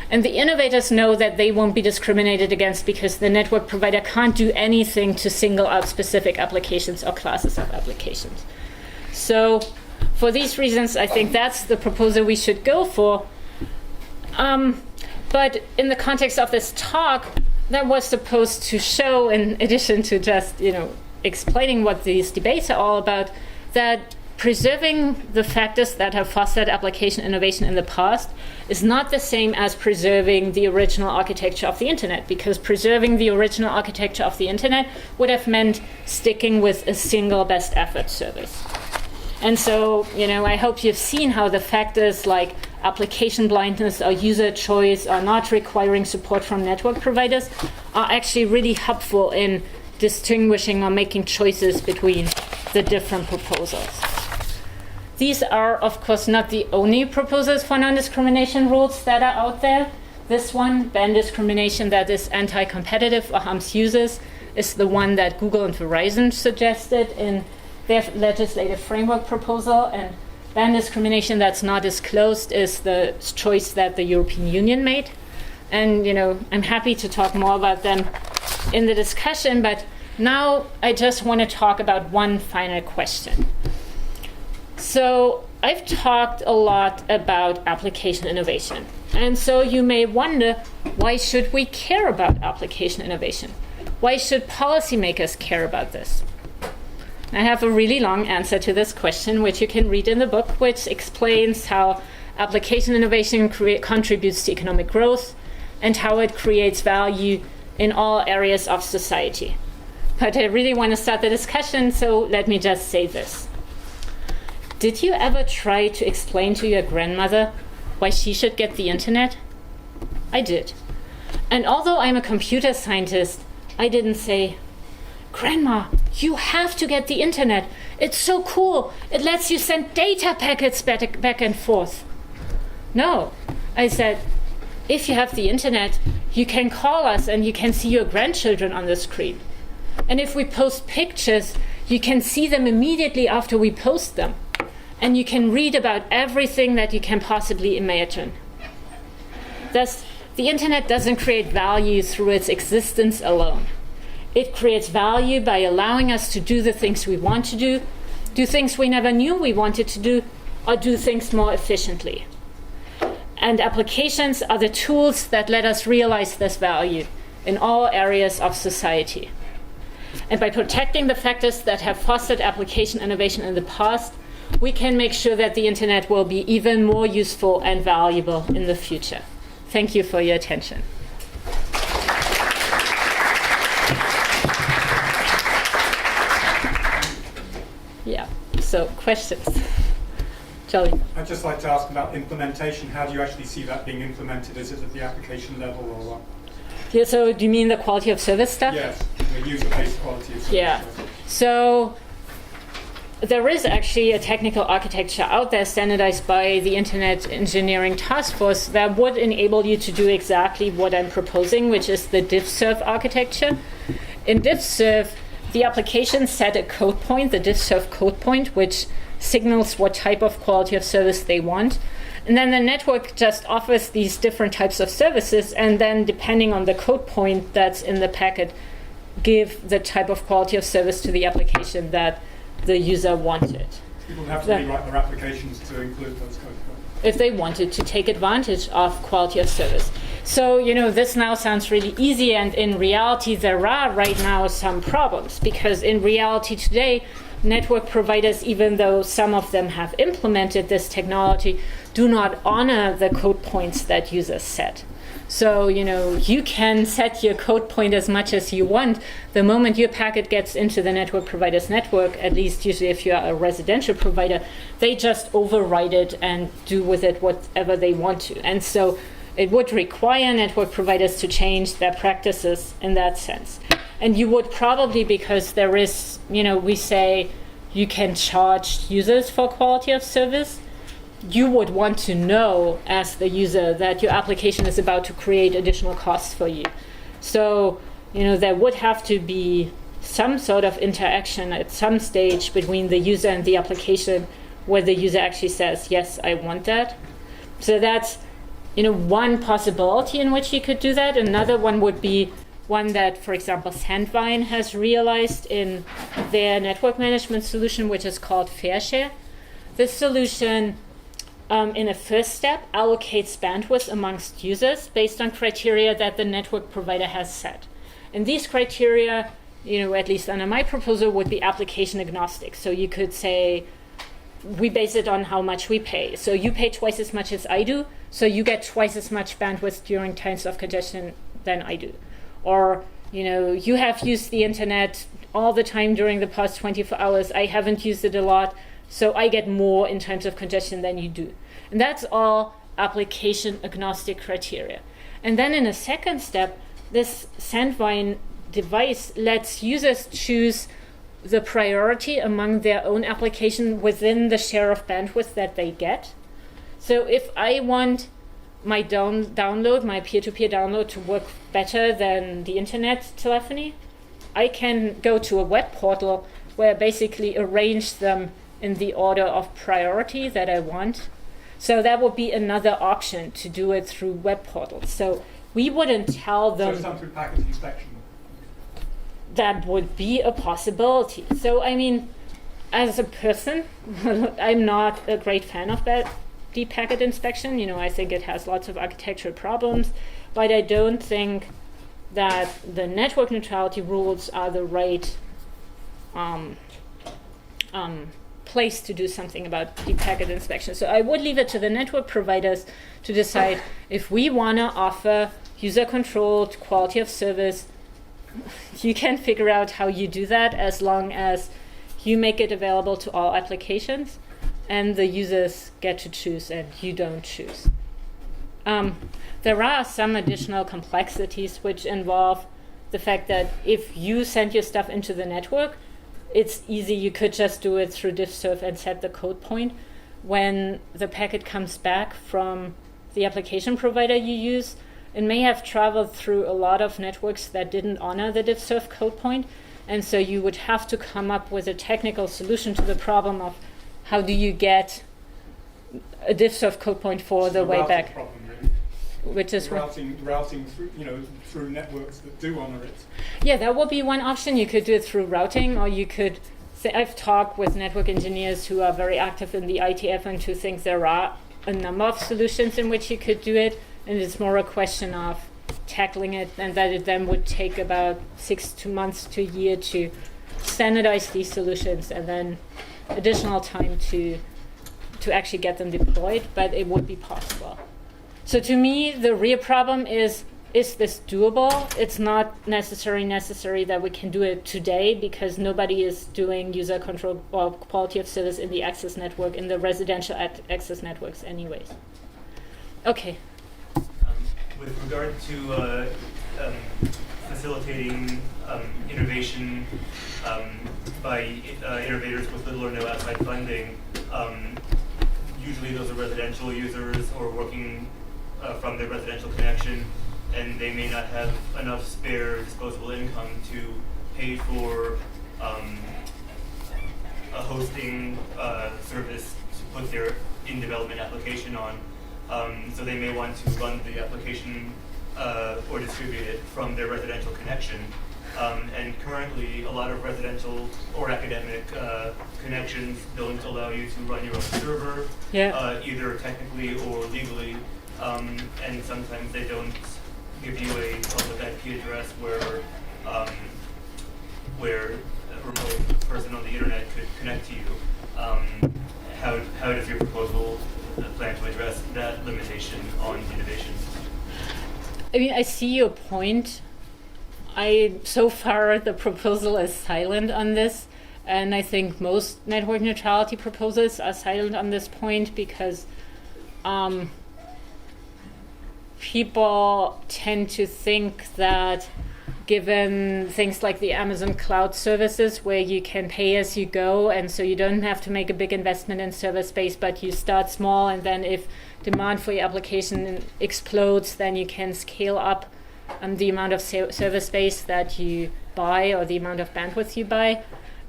And the innovators know that they won't be discriminated against because the network provider can't do anything to single out specific applications or classes of applications. So for these reasons, I think that's the proposal we should go for. But in the context of this talk, that was supposed to show, in addition to just, explaining what these debates are all about, that preserving the factors that have fostered application innovation in the past is not the same as preserving the original architecture of the internet, because preserving the original architecture of the internet would have meant sticking with a single best effort service. And so, I hope you've seen how the factors like application blindness or user choice or not requiring support from network providers are actually really helpful in distinguishing or making choices between the different proposals. These are, of course, not the only proposals for non-discrimination rules that are out there. This one, ban discrimination that is anti-competitive or harms users, is the one that Google and Verizon suggested in their legislative framework proposal, and ban discrimination that's not disclosed is the choice that the European Union made. And, I'm happy to talk more about them in the discussion, but now I just want to talk about one final question. So I've talked a lot about application innovation. And so you may wonder, why should we care about application innovation? Why should policymakers care about this? I have a really long answer to this question, which you can read in the book, which explains how application innovation contributes to economic growth and how it creates value in all areas of society. But I really want to start the discussion, so let me just say this. Did you ever try to explain to your grandmother why she should get the internet? I did. And although I'm a computer scientist, I didn't say, "Grandma, you have to get the internet. It's so cool. It lets you send data packets back and forth." No, I said, if you have the internet, you can call us and you can see your grandchildren on the screen. And if we post pictures, you can see them immediately after we post them. And you can read about everything that you can possibly imagine. Thus, the internet doesn't create value through its existence alone. It creates value by allowing us to do the things we want to do things we never knew we wanted to do, or do things more efficiently. And applications are the tools that let us realize this value in all areas of society. And by protecting the factors that have fostered application innovation in the past, we can make sure that the internet will be even more useful and valuable in the future. Thank you for your attention. Yeah, so questions? Jolly. I'd just like to ask about implementation. How do you actually see that being implemented? Is it at the application level or what? Yeah, so do you mean the quality of service stuff? Yes, the user-based quality of service. Yeah. So there is actually a technical architecture out there standardized by the Internet Engineering Task Force that would enable you to do exactly what I'm proposing, which is the diff-serve architecture. In diff-serve, the application set a code point, the diff-serve code point, which signals what type of quality of service they want. And then the network just offers these different types of services, and then depending on the code point that's in the packet, give the type of quality of service to the application that the user wanted. People have to rewrite their applications to include those code points. If they wanted to take advantage of quality of service. So, this now sounds really easy, and in reality there are right now some problems, because in reality today, network providers, even though some of them have implemented this technology, do not honor the code points that users set. So, you can set your code point as much as you want. The moment your packet gets into the network provider's network, at least usually if you're a residential provider, they just override it and do with it whatever they want to. And so it would require network providers to change their practices in that sense. And you would probably, because there is, we say you can charge users for quality of service, you would want to know as the user that your application is about to create additional costs for you. So, there would have to be some sort of interaction at some stage between the user and the application where the user actually says, yes, I want that. So that's, one possibility in which you could do that. Another one would be one that, for example, Sandvine has realized in their network management solution, which is called FairShare. This solution, in a first step, allocates bandwidth amongst users based on criteria that the network provider has set. And these criteria, at least under my proposal, would be application agnostic. So you could say, we base it on how much we pay. So you pay twice as much as I do, so you get twice as much bandwidth during times of congestion than I do. Or, you have used the internet all the time during the past 24 hours. I haven't used it a lot, So I get more in terms of congestion than you do. And that's all application agnostic criteria. And then in a second step, this Sandvine device lets users choose the priority among their own application within the share of bandwidth that they get. So if I want my download, my peer-to-peer download to work better than the internet telephony, I can go to a web portal where I basically arrange them in the order of priority that I want. So that would be another option to do it through web portals. So we wouldn't tell them. So it's done through packet inspection. That would be a possibility. So I mean, as a person, I'm not a great fan of that deep packet inspection. I think it has lots of architectural problems, but I don't think that the network neutrality rules are the right place to do something about deep packet inspection. So I would leave it to the network providers to decide if we want to offer user-controlled quality of service. You can figure out how you do that as long as you make it available to all applications and the users get to choose and you don't choose. There are some additional complexities which involve the fact that if you send your stuff into the network, it's easy. You could just do it through diffserv and set the code point. When the packet comes back from the application provider you use, it may have traveled through a lot of networks that didn't honor the diffserv code point. And so you would have to come up with a technical solution to the problem of how do you get a diffserv code point for the way back. Problem, really. Which is routing through, through networks that do honor it. Yeah, that would be one option. You could do it through routing, or you could say, I've talked with network engineers who are very active in the ITF and who think there are a number of solutions in which you could do it, and it's more a question of tackling it, and that it then would take about 6 months to a year to standardize these solutions, and then additional time to actually get them deployed, but it would be possible. So to me, the real problem is this doable? It's not necessary that we can do it today because nobody is doing user control or quality of service in the access network, in the residential access networks anyways. Okay. With regard to facilitating innovation by innovators with little or no outside funding, usually those are residential users or working from their residential connection, and they may not have enough spare disposable income to pay for a hosting service to put their in-development application on. So they may want to run the application or distribute it from their residential connection. And currently, a lot of residential or academic connections don't allow you to run your own server, either technically or legally. And sometimes they don't give you a public IP address where a remote person on the internet could connect to you. How does your proposal plan to address that limitation on innovation? I mean, I see your point. So far, the proposal is silent on this, and I think most network neutrality proposals are silent on this point because people tend to think that given things like the Amazon cloud services where you can pay as you go, and so you don't have to make a big investment in server space, but you start small, and then if demand for your application explodes, then you can scale up the amount of server space that you buy or the amount of bandwidth you buy,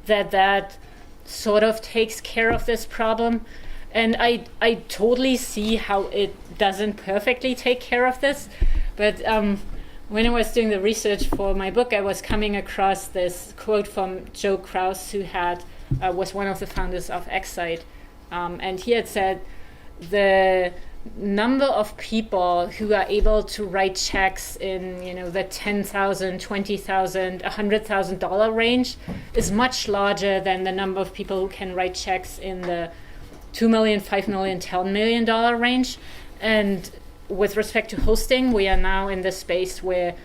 that sort of takes care of this problem. And I totally see how it doesn't perfectly take care of this, but when I was doing the research for my book, I was coming across this quote from Joe Kraus, who was one of the founders of Excite, and he had said the number of people who are able to write checks in the $10,000, $20,000, $100,000 range is much larger than the number of people who can write checks in the $2 million, $5 million, $10 million range. And with respect to hosting, we are now in the space where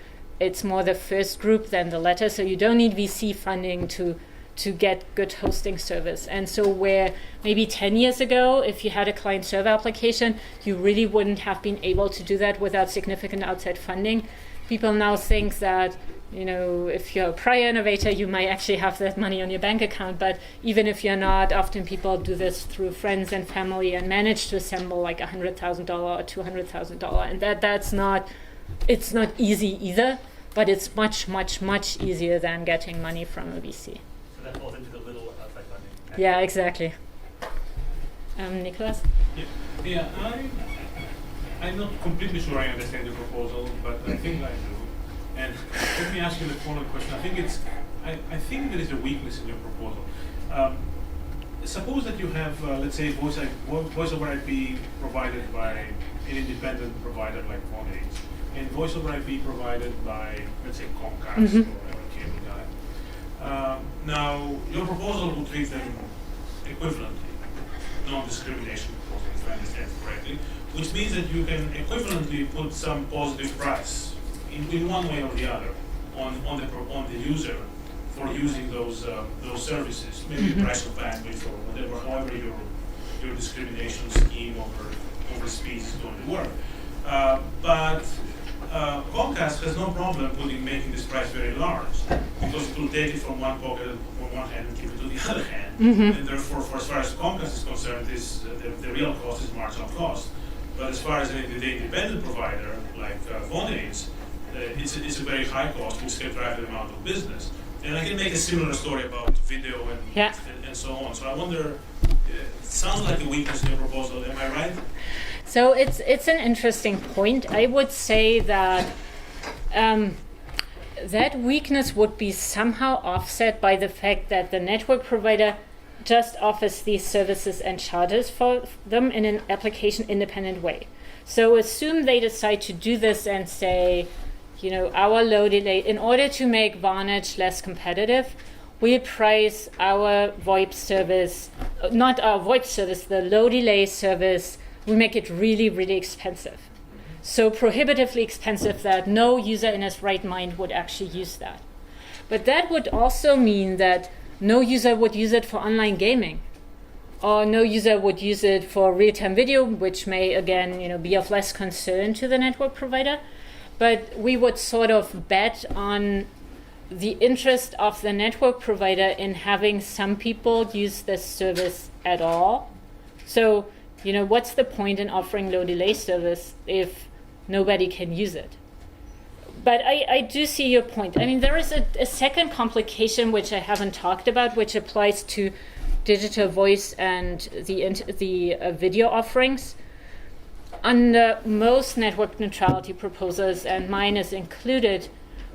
it's more the first group than the latter. So you don't need VC funding to to get good hosting service. And so where maybe 10 years ago, if you had a client server application, you really wouldn't have been able to do that without significant outside funding. People now think that, if you're a prior innovator, you might actually have that money on your bank account. But even if you're not, often people do this through friends and family and manage to assemble like $100,000 or $200,000. And it's not easy either, but it's much, much, much easier than getting money from a VC. So that falls into the little outside funding. Yeah, exactly. Nicholas? Yeah, I'm not completely sure I understand the proposal, but I think I do. And let me ask you the following question. I think there is a weakness in your proposal. Suppose that you have, let's say, voice over IP provided by an independent provider like Vonage, and voice over IP provided by, let's say, Comcast or whatever cable guy. Now, your proposal would treat them equivalently, non-discrimination proposal, if I understand correctly, which means that you can equivalently put some positive price in one way or the other on the user for using those services, maybe the price of bandwidth or whatever, however your discrimination scheme over speed is going to work. But Comcast has no problem making this price very large, because it will take it from one pocket, from one hand, and give it to the other hand. And therefore, for as far as Comcast is concerned, the real cost is marginal cost. But as far as the independent provider, like Vonage, it's a very high cost, which can drive them out of business. And I can make a similar story about video and so on. So I wonder, it sounds like a weakness in your proposal, am I right? So it's an interesting point. I would say that that weakness would be somehow offset by the fact that the network provider just offers these services and charges for them in an application independent way. So assume they decide to do this and say, our low delay, in order to make Vonage less competitive, we price our VoIP service, not our VoIP service, the low delay service, we make it really, really expensive. So prohibitively expensive that no user in his right mind would actually use that. But that would also mean that no user would use it for online gaming, or no user would use it for real-time video, which may, again, be of less concern to the network provider. But we would sort of bet on the interest of the network provider in having some people use this service at all. So, what's the point in offering low delay service if nobody can use it? But I do see your point. I mean, there is a second complication which I haven't talked about, which applies to digital voice and the video offerings. Under most network neutrality proposals, and mine is included,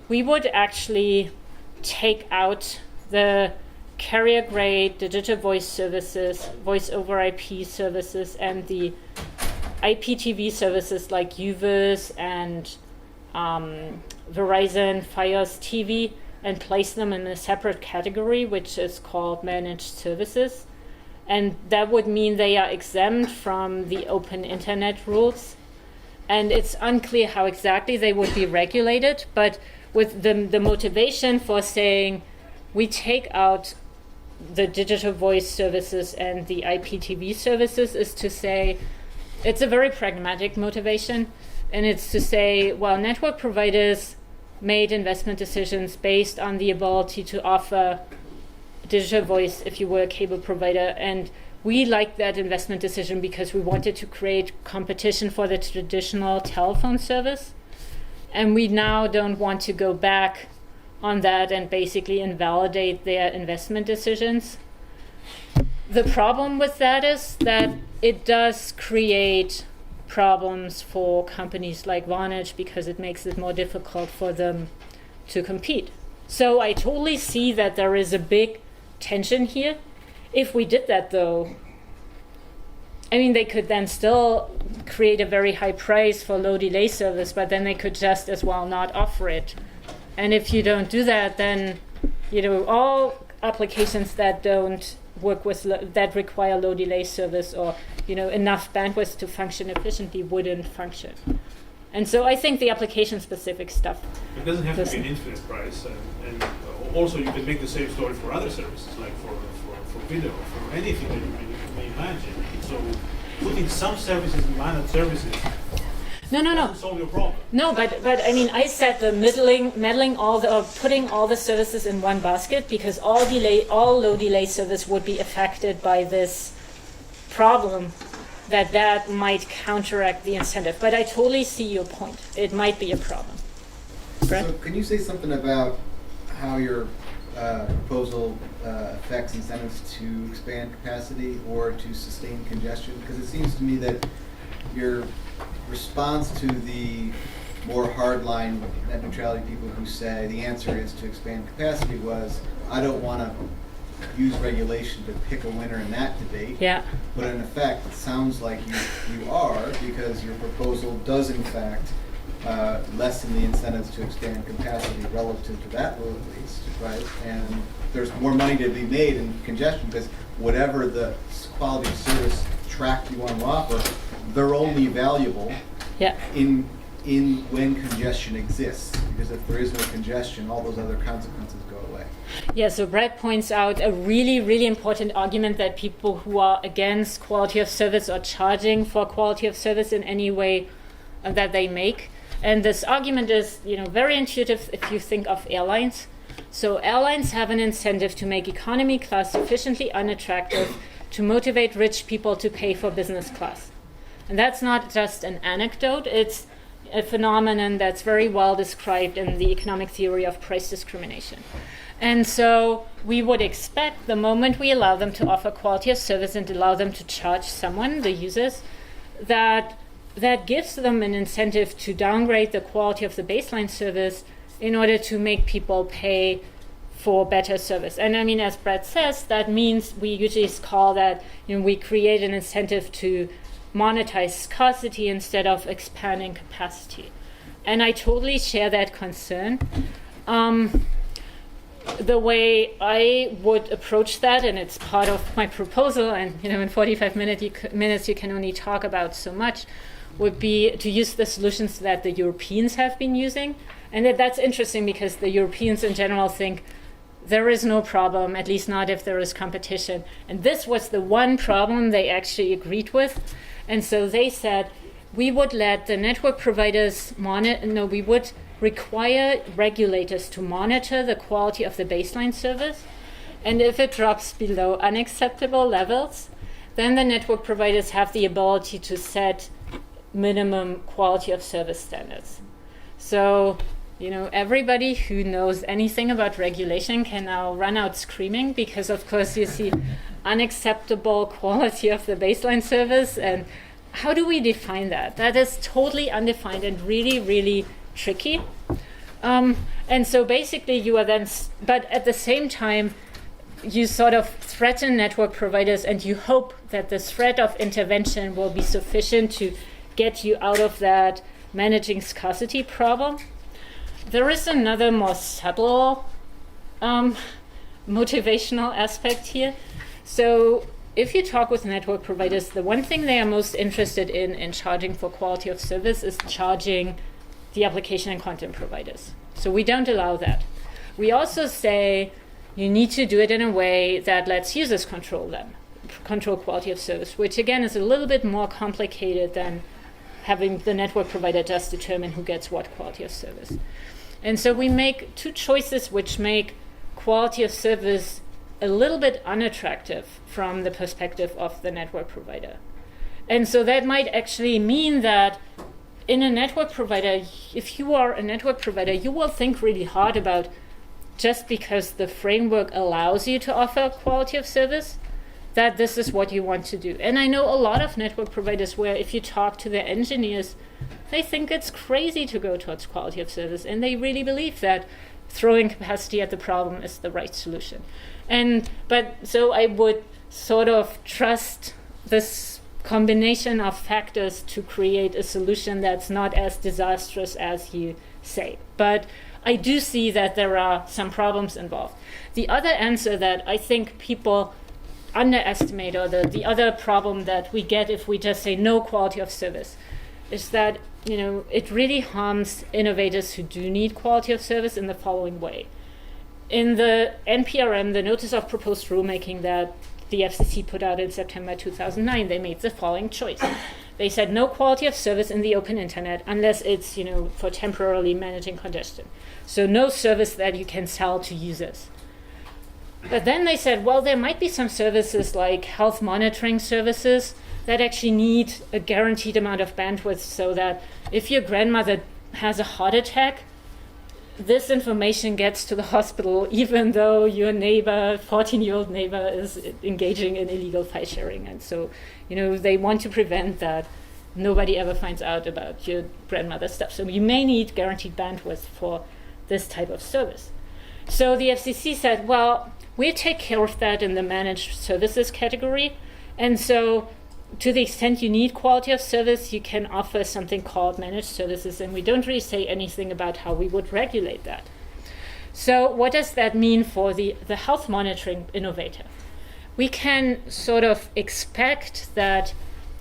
we would actually take out the carrier-grade digital voice services, voice over IP services, and the IPTV services like UVerse and Verizon Fios TV, and place them in a separate category, which is called managed services. And that would mean they are exempt from the open internet rules. And it's unclear how exactly they would be regulated, but with the motivation for saying we take out the digital voice services and the IPTV services is to say, it's a very pragmatic motivation. And it's to say, well, network providers made investment decisions based on the ability to offer digital voice if you were a cable provider, and we liked that investment decision because we wanted to create competition for the traditional telephone service, and we now don't want to go back on that and basically invalidate their investment decisions. The problem with that is that it does create problems for companies like Vonage because it makes it more difficult for them to compete. So I totally see that there is a big tension here. If we did that, though, I mean, they could then still create a very high price for low delay service, but then they could just as well not offer it. And if you don't do that, then all applications that don't work with that require low delay service or enough bandwidth to function efficiently wouldn't function. And so I think the application specific stuff. It doesn't have to be an infinite price, and also you can make the same story for other services, like for video, for anything that you may imagine. So putting some services in managed services No. doesn't solve your problem. No, but I mean, I said the meddling all the, or putting all the services in one basket, because all low delay service would be affected by this problem, that might counteract the incentive. But I totally see your point. It might be a problem. Brett? So can you say something about how your proposal affects incentives to expand capacity or to sustain congestion? Because it seems to me that your response to the more hardline net neutrality people who say the answer is to expand capacity was, I don't want to use regulation to pick a winner in that debate. Yeah. But in effect, it sounds like you are, because your proposal does in fact lessen the incentives to expand capacity relative to that load at least, right? And there's more money to be made in congestion, because whatever the quality of service track you want to offer, they're only valuable Yeah. in when congestion exists, because if there is no congestion, all those other consequences go away. Yeah, so Brett points out a really, really important argument that people who are against quality of service or charging for quality of service in any way that they make. And this argument is, very intuitive if you think of airlines. So airlines have an incentive to make economy class sufficiently unattractive to motivate rich people to pay for business class. And that's not just an anecdote, it's a phenomenon that's very well described in the economic theory of price discrimination. And so we would expect the moment we allow them to offer quality of service and allow them to charge someone, the users, that gives them an incentive to downgrade the quality of the baseline service in order to make people pay for better service. And I mean, as Brett says, that means we usually call that, we create an incentive to monetize scarcity instead of expanding capacity. And I totally share that concern. The way I would approach that, and it's part of my proposal, and in 45 minutes you can only talk about so much, would be to use the solutions that the Europeans have been using. And that's interesting because the Europeans in general think there is no problem, at least not if there is competition. And this was the one problem they actually agreed with. And so they said, we would let the network providers we would require regulators to monitor the quality of the baseline service. And if it drops below unacceptable levels, then the network providers have the ability to set minimum quality of service standards. So, everybody who knows anything about regulation can now run out screaming, because of course you see unacceptable quality of the baseline service, and how do we define that? That is totally undefined and really, really tricky. And so basically you are then, but at the same time, you sort of threaten network providers and you hope that the threat of intervention will be sufficient to get you out of that managing scarcity problem. There is another more subtle motivational aspect here. So if you talk with network providers, the one thing they are most interested in charging for quality of service is charging the application and content providers. So we don't allow that. We also say you need to do it in a way that lets users control quality of service, which again is a little bit more complicated than having the network provider just determine who gets what quality of service. And so we make two choices which make quality of service a little bit unattractive from the perspective of the network provider. And so that might actually mean that in a network provider, if you are a network provider, you will think really hard about, just because the framework allows you to offer quality of service, that this is what you want to do. And I know a lot of network providers where if you talk to their engineers, they think it's crazy to go towards quality of service, and they really believe that throwing capacity at the problem is the right solution. But so I would sort of trust this combination of factors to create a solution that's not as disastrous as you say. But I do see that there are some problems involved. The other answer that I think people underestimate, or the other problem that we get if we just say no quality of service, is that it really harms innovators who do need quality of service in the following way. in the NPRM, the Notice of Proposed Rulemaking that the FCC put out in September 2009, they made the following choice. They said no quality of service in the open internet unless it's, for temporarily managing congestion. So no service that you can sell to users. But then they said, well, there might be some services like health monitoring services that actually need a guaranteed amount of bandwidth, so that if your grandmother has a heart attack, this information gets to the hospital even though your neighbor, 14-year-old neighbor, is engaging in illegal file sharing. And so, they want to prevent that nobody ever finds out about your grandmother's stuff. So you may need guaranteed bandwidth for this type of service. So the FCC said, well, we take care of that in the managed services category. And so to the extent you need quality of service, you can offer something called managed services, and we don't really say anything about how we would regulate that. So what does that mean for the health monitoring innovator? We can sort of expect that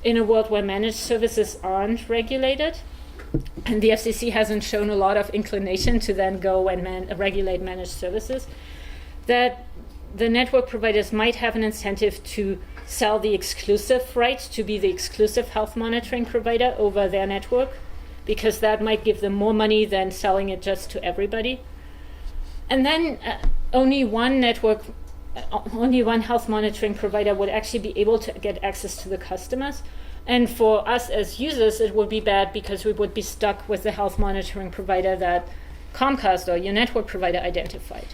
in a world where managed services aren't regulated, and the FCC hasn't shown a lot of inclination to then go and regulate managed services, that the network providers might have an incentive to sell the exclusive right to be the exclusive health monitoring provider over their network, because that might give them more money than selling it just to everybody. And then only one health monitoring provider would actually be able to get access to the customers. And for us as users, it would be bad because we would be stuck with the health monitoring provider that Comcast or your network provider identified.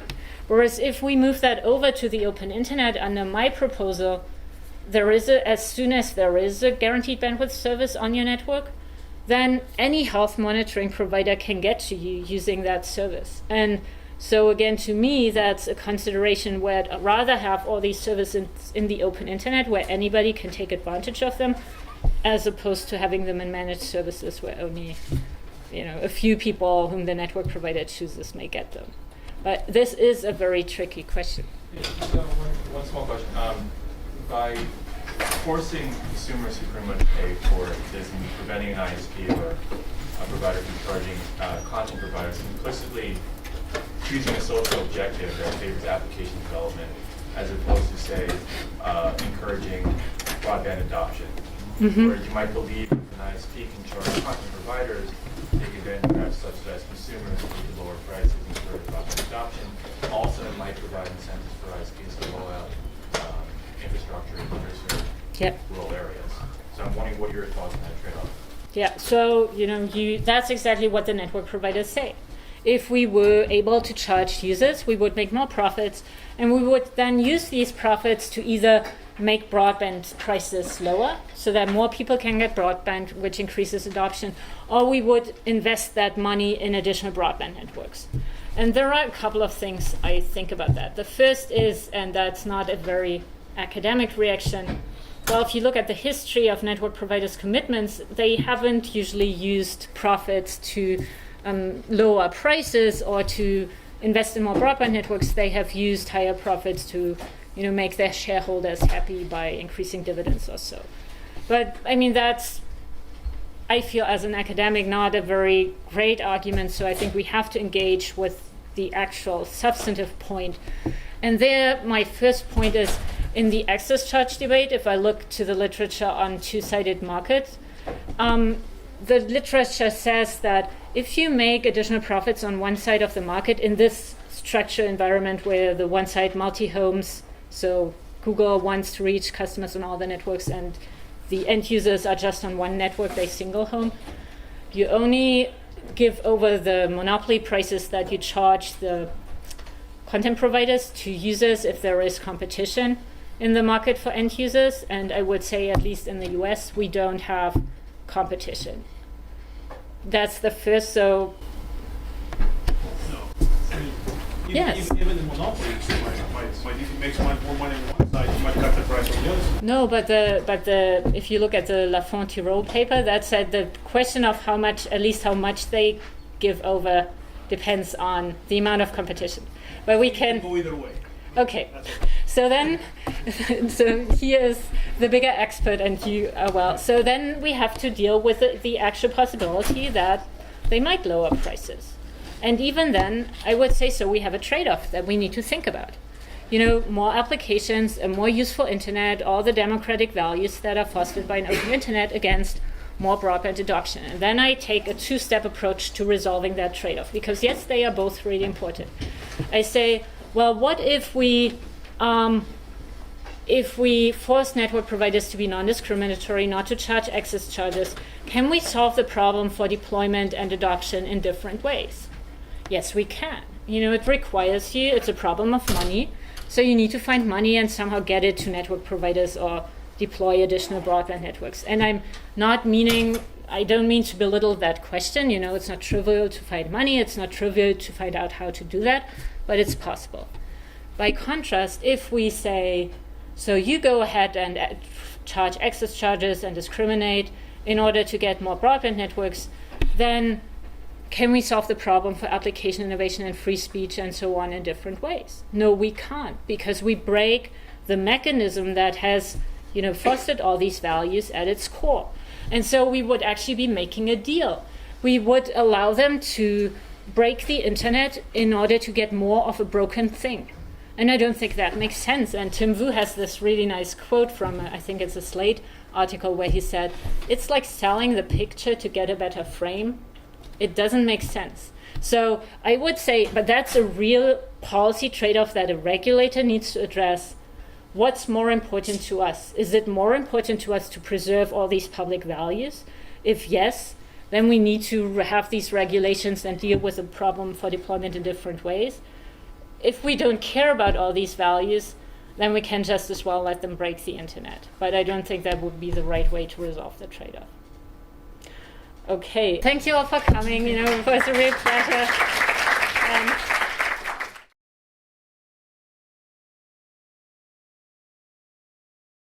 Whereas if we move that over to the open internet under my proposal, as soon as there is a guaranteed bandwidth service on your network, then any health monitoring provider can get to you using that service. And so again, to me, that's a consideration where I'd rather have all these services in the open internet where anybody can take advantage of them, as opposed to having them in managed services where only a few people whom the network provider chooses may get them. But this is a very tricky question. Yeah, so one small question. By forcing consumers to pretty much pay for this and preventing an ISP or a provider from charging content providers, implicitly choosing a social objective that favors application development as opposed to, say, encouraging broadband adoption. Mm-hmm. Where you might believe if an ISP can charge content providers, they could then perhaps subsidize consumers with lower prices and further broadband adoption. Also, it might provide incentives for ISPs to roll out infrastructure in underserved rural areas. So I'm wondering what are your thoughts on that trade-off? Yeah, so that's exactly what the network providers say. If we were able to charge users, we would make more profits, and we would then use these profits to either make broadband prices lower so that more people can get broadband, which increases adoption, or we would invest that money in additional broadband networks. And there are a couple of things I think about that. The first is, and that's not a very academic reaction, well, if you look at the history of network providers' commitments, they haven't usually used profits to lower prices or to invest in more broadband networks. They have used higher profits to make their shareholders happy by increasing dividends or so. But I mean, that's, I feel as an academic, not a very great argument, so I think we have to engage with the actual substantive point. And there, my first point is, in the access charge debate, if I look to the literature on two-sided markets, the literature says that if you make additional profits on one side of the market in this structured environment where the one side multi-homes, so Google wants to reach customers on all the networks and the end users are just on one network, they single home, you only give over the monopoly prices that you charge the content providers to users if there is competition in the market for end users. And I would say, at least in the US, we don't have competition. That's the first. So yes. Even the monopoly, if it makes more money on one side, you might cut the price on the other side. No, but if you look at the Lafont-Tirole paper, that said the question of how much they give over depends on the amount of competition. But we can go either way. Okay, so then, so he is the bigger expert and you are well. So then we have to deal with the actual possibility that they might lower prices. And even then, I would say so we have a trade-off that we need to think about. More applications, a more useful internet, all the democratic values that are fostered by an open internet against more broadband adoption. And then I take a two-step approach to resolving that trade-off, because yes, they are both really important. I say, well, what if we force network providers to be non-discriminatory, not to charge access charges? Can we solve the problem for deployment and adoption in different ways? Yes, we can. It requires it's a problem of money. So you need to find money and somehow get it to network providers or deploy additional broadband networks. And I don't mean to belittle that question. It's not trivial to find money. It's not trivial to find out how to do that, but it's possible. By contrast, if we say, so you go ahead and charge access charges and discriminate in order to get more broadband networks, then can we solve the problem for application innovation and free speech and so on in different ways? No, we can't, because we break the mechanism that has fostered all these values at its core. And so we would actually be making a deal. We would allow them to break the internet in order to get more of a broken thing. And I don't think that makes sense. And Tim Wu has this really nice quote from, I think it's a Slate article, where he said, it's like selling the picture to get a better frame. It doesn't make sense. So I would say, but that's a real policy trade-off that a regulator needs to address. What's more important to us? Is it more important to us to preserve all these public values? If yes, then we need to have these regulations and deal with the problem for deployment in different ways. If we don't care about all these values, then we can just as well let them break the internet. But I don't think that would be the right way to resolve the trade-off. Okay, thank you all for coming. It was a real pleasure.